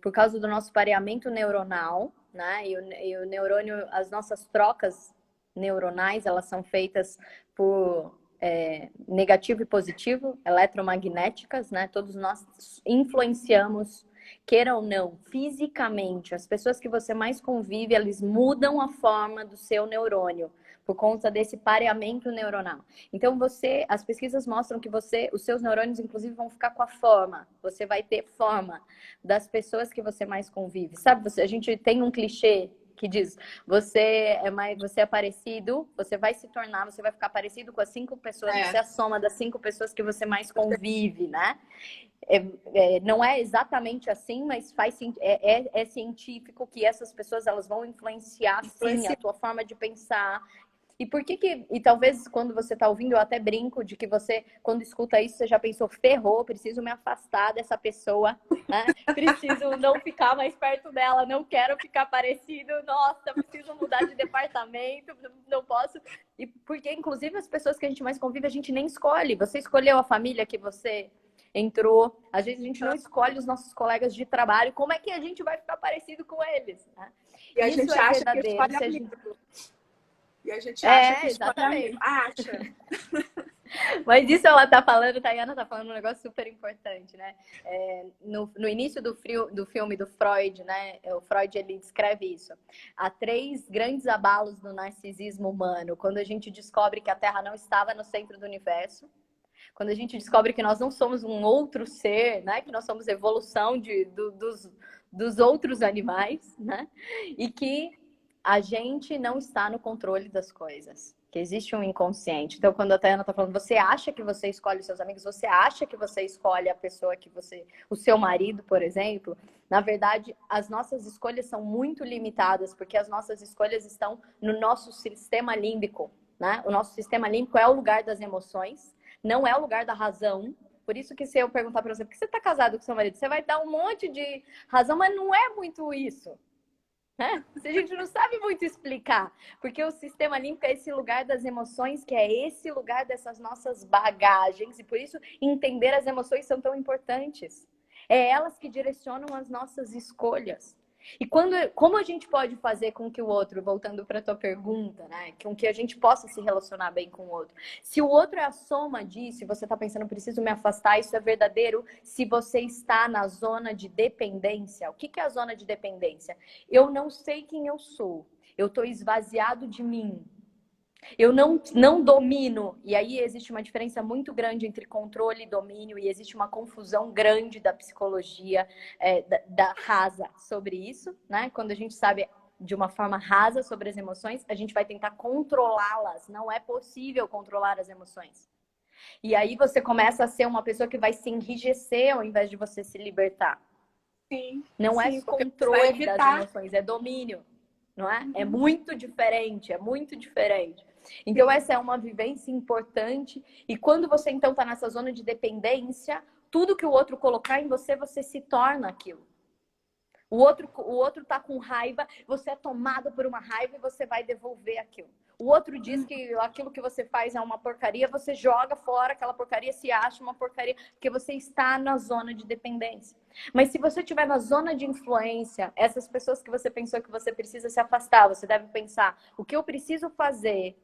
por causa do nosso pareamento neuronal, né, e o neurônio, as nossas trocas neuronais, elas são feitas por negativo e positivo, eletromagnéticas, né? Todos nós influenciamos, queira ou não, fisicamente, as pessoas que você mais convive, eles mudam a forma do seu neurônio por conta desse pareamento neuronal. Então, as pesquisas mostram que os seus neurônios, inclusive, vão ficar com a forma. Você vai ter forma das pessoas que você mais convive. Sabe, a gente tem um clichê que diz, você é parecido, você vai ficar parecido com as 5 pessoas, você é a soma das 5 pessoas que você mais convive, né? Não é exatamente assim, mas é científico que essas pessoas elas vão influenciar sim a tua forma de pensar. E talvez quando você está ouvindo, eu até brinco de que você, quando escuta isso, você já pensou, ferrou, preciso me afastar dessa pessoa, né? Preciso não ficar mais perto dela, não quero ficar parecido, nossa, preciso mudar de departamento, não posso. E porque, inclusive, as pessoas que a gente mais convive, a gente nem escolhe. Você escolheu a família que você entrou, às vezes a gente não escolhe os nossos colegas de trabalho, como é que a gente vai ficar parecido com eles? Né? E a isso gente acha que escolhe amigo. E a gente acha que exatamente. Acha. Mas isso ela tá falando, Tayana tá falando um negócio super importante, né? No início do filme do Freud, né? O Freud, ele descreve isso. Há 3 grandes abalos do narcisismo humano. Quando a gente descobre que a Terra não estava no centro do universo, quando a gente descobre que nós não somos um outro ser, né? Que nós somos evolução dos outros animais, né? E que a gente não está no controle das coisas. Que existe um inconsciente. Então, quando a Tayana está falando, você acha que você escolhe os seus amigos, você acha que você escolhe a pessoa o seu marido, por exemplo, na verdade, as nossas escolhas são muito limitadas, porque as nossas escolhas estão no nosso sistema límbico, né? O nosso sistema límbico é o lugar das emoções, não é o lugar da razão, Por isso que se eu perguntar para você, por que você está casado com seu marido? Você vai dar um monte de razão, mas não é muito isso. Né? A gente não sabe muito explicar, porque o sistema límbico é esse lugar das emoções, que é esse lugar dessas nossas bagagens, e por isso entender as emoções são tão importantes. É elas que direcionam as nossas escolhas. E como a gente pode fazer com que o outro, voltando para a tua pergunta, né, com que a gente possa se relacionar bem com o outro? Se o outro é a soma disso, e você está pensando, preciso me afastar, isso é verdadeiro se você está na zona de dependência. O que é a zona de dependência? Eu não sei quem eu sou, eu estou esvaziado de mim. Eu não domino, e aí existe uma diferença muito grande entre controle e domínio, e existe uma confusão grande da psicologia da rasa sobre isso, né? Quando a gente sabe de uma forma rasa sobre as emoções, a gente vai tentar controlá-las. Não é possível controlar as emoções. E aí você começa a ser uma pessoa que vai se enrijecer ao invés de você se libertar. Sim, não sim, é controle das emoções, é domínio. Não é? É muito diferente, é muito diferente. Então, essa é uma vivência importante. E quando você, então, está nessa zona de dependência, tudo que o outro colocar em você, você se torna aquilo. O outro tá com raiva, você é tomado por uma raiva e você vai devolver aquilo. O outro diz que aquilo que você faz é uma porcaria, você joga fora aquela porcaria, se acha uma porcaria, porque você está na zona de dependência. Mas se você estiver na zona de influência, essas pessoas que você pensou que você precisa se afastar, você deve pensar, o que eu preciso fazer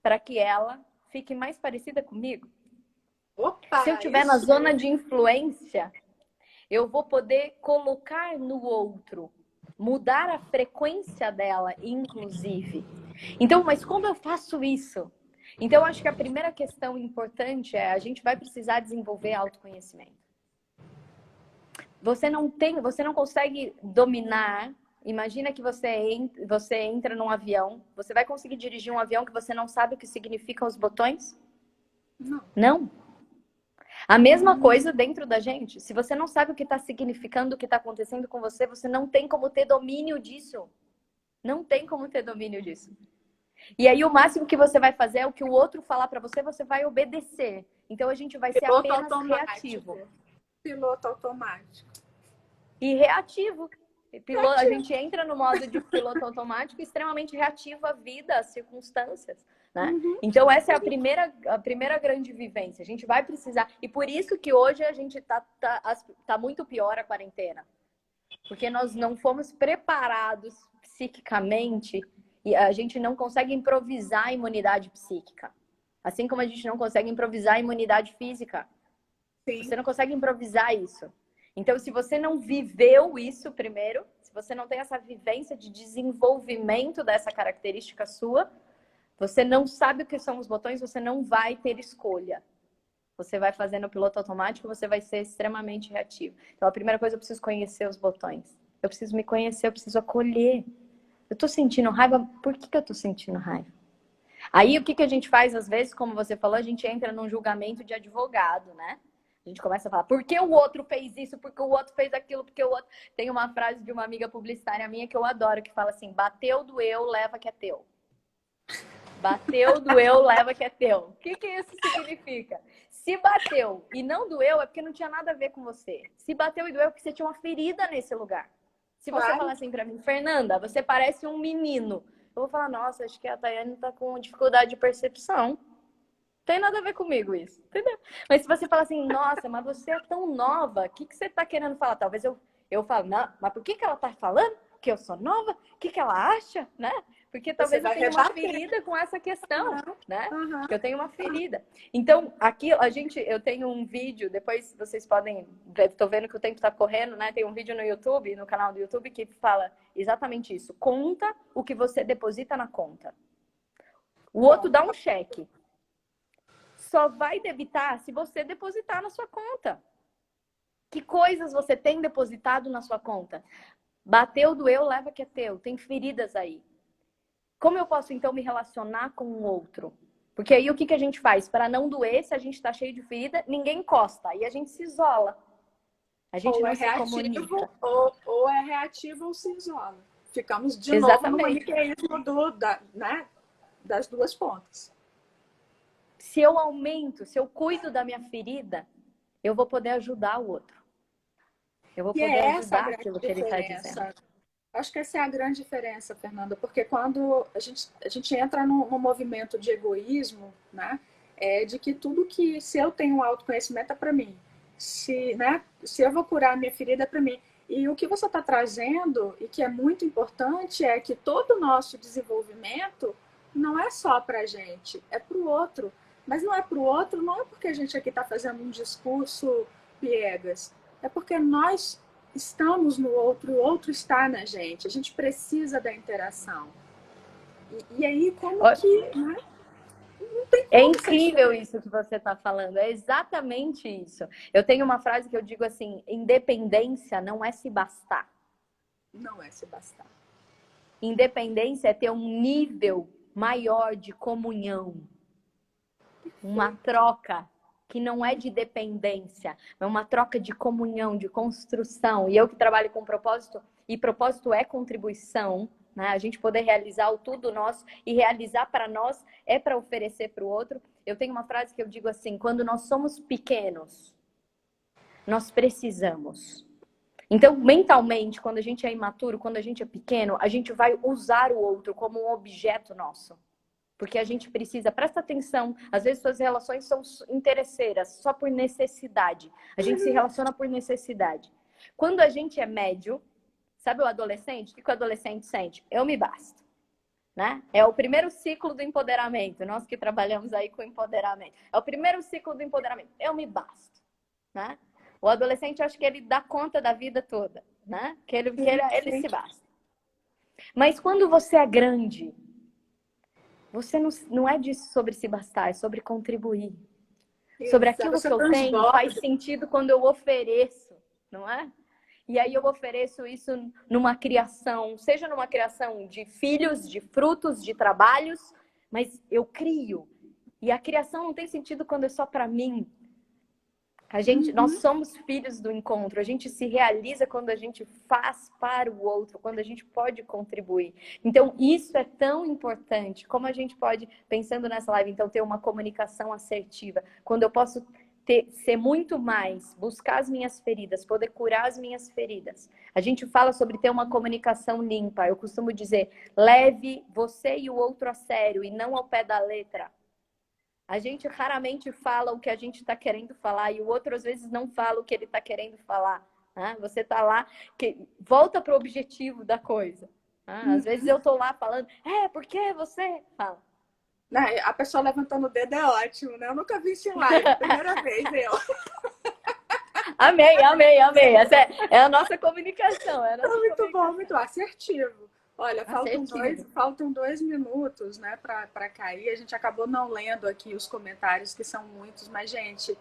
para que ela fique mais parecida comigo? Opa, se eu estiver na zona de influência, eu vou poder colocar no outro, mudar a frequência dela, inclusive. Então, mas como eu faço isso? Então, acho que a primeira questão importante é a gente vai precisar desenvolver autoconhecimento. Você não consegue dominar. Imagina que você entra num avião. Você vai conseguir dirigir um avião que você não sabe o que significam os botões? Não. A mesma coisa dentro da gente. Se você não sabe o que está significando, o que está acontecendo com você, você não tem como ter domínio disso. Não tem como ter domínio disso. E aí o máximo que você vai fazer é o que o outro falar para você, você vai obedecer. Então a gente vai ser apenas reativo. Piloto automático. E reativo. A gente entra no modo de piloto automático extremamente reativo à vida, às circunstâncias. Né? Então essa é a primeira grande vivência. A gente vai precisar. E por isso que hoje a gente tá muito pior a quarentena. Porque nós não fomos preparados psiquicamente e a gente não consegue improvisar a imunidade psíquica. Assim como a gente não consegue improvisar a imunidade física. Sim. Você não consegue improvisar isso. Então, se você não viveu isso primeiro, se você não tem essa vivência de desenvolvimento dessa característica sua, você não sabe o que são os botões, você não vai ter escolha. Você vai fazendo o piloto automático, você vai ser extremamente reativo. Então, a primeira coisa, eu preciso conhecer os botões. Eu preciso me conhecer, eu preciso acolher. Eu tô sentindo raiva, por que eu tô sentindo raiva? Aí, o que a gente faz, às vezes, como você falou, a gente entra num julgamento de advogado, né? A gente começa a falar, por que o outro fez isso? Por que o outro fez aquilo? Porque o outro... Tem uma frase de uma amiga publicitária minha que eu adoro, que fala assim, bateu, doeu, leva que é teu. Bateu, doeu, leva que é teu. O que isso significa? Se bateu e não doeu, é porque não tinha nada a ver com você. Se bateu e doeu, é porque você tinha uma ferida nesse lugar. Se você falar assim pra mim, Fernanda, você parece um menino. Eu vou falar, nossa, acho que a Tayane tá com dificuldade de percepção. Não tem nada a ver comigo isso, entendeu? Mas se você falar assim, nossa, mas você é tão nova, o que você tá querendo falar? Talvez eu falo, não, mas por que ela tá falando que eu sou nova? O que ela acha, né? Porque talvez eu tenha uma ferida com essa questão, né? Que eu tenho uma ferida. Então, aqui eu tenho um vídeo, depois vocês podem ver, tô vendo que o tempo tá correndo, né? Tem um vídeo no YouTube, no canal do YouTube, que fala exatamente isso. Conta o que você deposita na conta. O outro dá um cheque. Só vai debitar se você depositar na sua conta. Que coisas você tem depositado na sua conta? Bateu, doeu, leva que é teu. Tem feridas aí. Como eu posso, então, me relacionar com o outro? Porque aí o que a gente faz? Para não doer, se a gente está cheio de ferida, ninguém encosta. Aí a gente se isola. A gente não se comunica. Ou é reativo ou se isola. Ficamos de novo no maniqueísmo das duas pontas. Se eu aumento, se eu cuido da minha ferida, eu vou poder ajudar o outro. Eu vou E poder é essa a ajudar grande aquilo que ele está dizendo. diferença. Acho que essa é a grande diferença, Fernanda, porque quando a gente entra no movimento de egoísmo, né, é de que tudo que, se eu tenho um autoconhecimento é para mim, se eu vou curar a minha ferida é para mim. E o que você está trazendo, e que é muito importante, é que todo o nosso desenvolvimento não é só para a gente, é para o outro. Mas não é para o outro, não é porque a gente aqui está fazendo um discurso piegas, é porque nós estamos no outro, o outro está na gente. A gente precisa da interação. E aí, como que, né? Não tem É como ser incrível diferente. isso que você está falando, é exatamente isso. Eu tenho uma frase que eu digo assim: independência não é se bastar. Não é se bastar. Independência é ter um nível maior de comunhão, uma troca que não é de dependência, é uma troca de comunhão, de construção. E eu que trabalho com propósito, e propósito é contribuição, né? A gente poder realizar o tudo nosso e realizar para nós é para oferecer para o outro. Eu tenho uma frase que eu digo assim: quando nós somos pequenos, nós precisamos. Então, mentalmente, quando a gente é imaturo, quando a gente é pequeno, a gente vai usar o outro como um objeto nosso. Porque a gente precisa, presta atenção, às vezes suas relações são interesseiras, só por necessidade. A gente se relaciona por necessidade. Quando a gente é médio, sabe o adolescente? O que o adolescente sente? Eu me basto. Né? É o primeiro ciclo do empoderamento. Nós que trabalhamos aí com empoderamento. É o primeiro ciclo do empoderamento. Eu me basto. Né? O adolescente, acha que ele dá conta da vida toda. Né? Que ele se basta. Mas quando você é grande, você não é disso sobre se bastar, é sobre contribuir. Sobre Isso, aquilo você que eu tenho faz transborda. sentido quando eu ofereço, não é? E aí eu ofereço isso numa criação, seja numa criação de filhos, de frutos, de trabalhos, mas eu crio. E a criação não tem sentido quando é só para mim. Nós somos filhos do encontro, a gente se realiza quando a gente faz para o outro, quando a gente pode contribuir. Então, isso é tão importante. Como a gente pode, pensando nessa live, então, ter uma comunicação assertiva, quando eu posso ser muito mais, buscar as minhas feridas, poder curar as minhas feridas. A gente fala sobre ter uma comunicação limpa. Eu costumo dizer, leve você e o outro a sério e não ao pé da letra. A gente raramente fala o que a gente está querendo falar e o outro às vezes não fala o que ele está querendo falar. Né? Você está lá, volta para o objetivo da coisa. Né? Às vezes eu estou lá falando, por que você fala? A pessoa levantando o dedo é ótimo, né? Eu nunca vi isso em live, primeira vez eu. Amei, amei, amei. Essa é a nossa comunicação. Muito bom, muito assertivo. Olha, Assertivo. faltam 2 minutos, né, para cair. A gente acabou não lendo aqui os comentários, que são muitos, mas, gente,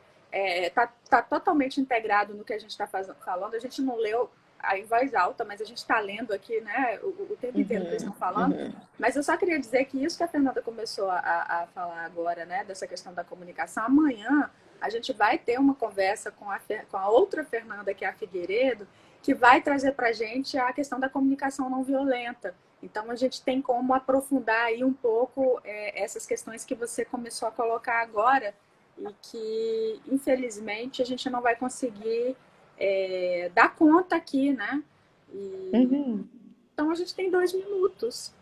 tá totalmente integrado no que a gente está falando. A gente não leu em voz alta, mas a gente está lendo aqui, né, o tempo inteiro que eles estão falando. Mas eu só queria dizer que isso que a Fernanda começou a falar agora, né, dessa questão da comunicação, amanhã a gente vai ter uma conversa com a outra Fernanda, que é a Figueiredo, que vai trazer para a gente a questão da comunicação não violenta. Então, a gente tem como aprofundar aí um pouco essas questões que você começou a colocar agora e que, infelizmente, a gente não vai conseguir dar conta aqui, né? Então, a gente tem 2 minutos.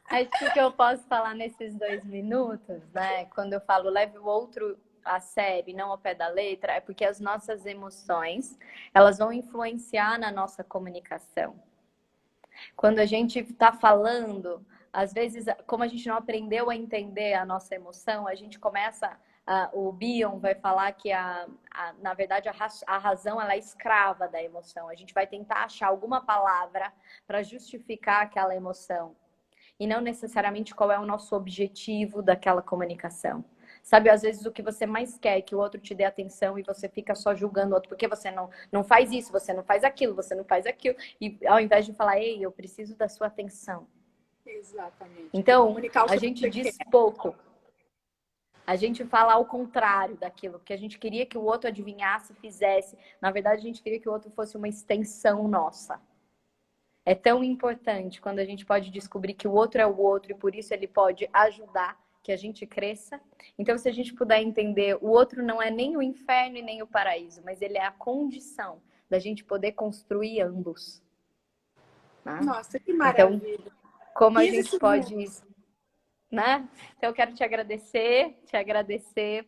Acho que eu posso falar nesses 2 minutos, né? Quando eu falo leve o outro a sério e não ao pé da letra, é porque as nossas emoções, elas vão influenciar na nossa comunicação. Quando a gente está falando, às vezes, como a gente não aprendeu a entender a nossa emoção, a gente começa... o Bion vai falar que, na verdade, a razão ela é escrava da emoção. A gente vai tentar achar alguma palavra para justificar aquela emoção. E não necessariamente qual é o nosso objetivo daquela comunicação. Sabe, às vezes o que você mais quer é que o outro te dê atenção e você fica só julgando o outro, porque você não faz isso, você não faz aquilo, você não faz aquilo. E ao invés de falar, ei, eu preciso da sua atenção. Exatamente. Então, a gente diz pouco. A gente fala ao contrário daquilo, porque a gente queria que o outro adivinhasse, fizesse. Na verdade, a gente queria que o outro fosse uma extensão nossa. É tão importante quando a gente pode descobrir que o outro é o outro e por isso ele pode ajudar, que a gente cresça. Então, se a gente puder entender, o outro não é nem o inferno e nem o paraíso, mas ele é a condição da gente poder construir ambos. Né? Nossa, que Então, maravilha. como a 15 gente pode, segundos. né? Então, eu quero te agradecer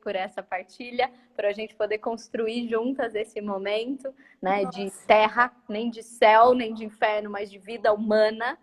por essa partilha, para a gente poder construir juntas esse momento, né? De Nossa. terra, nem de céu, nem de inferno, mas de vida humana,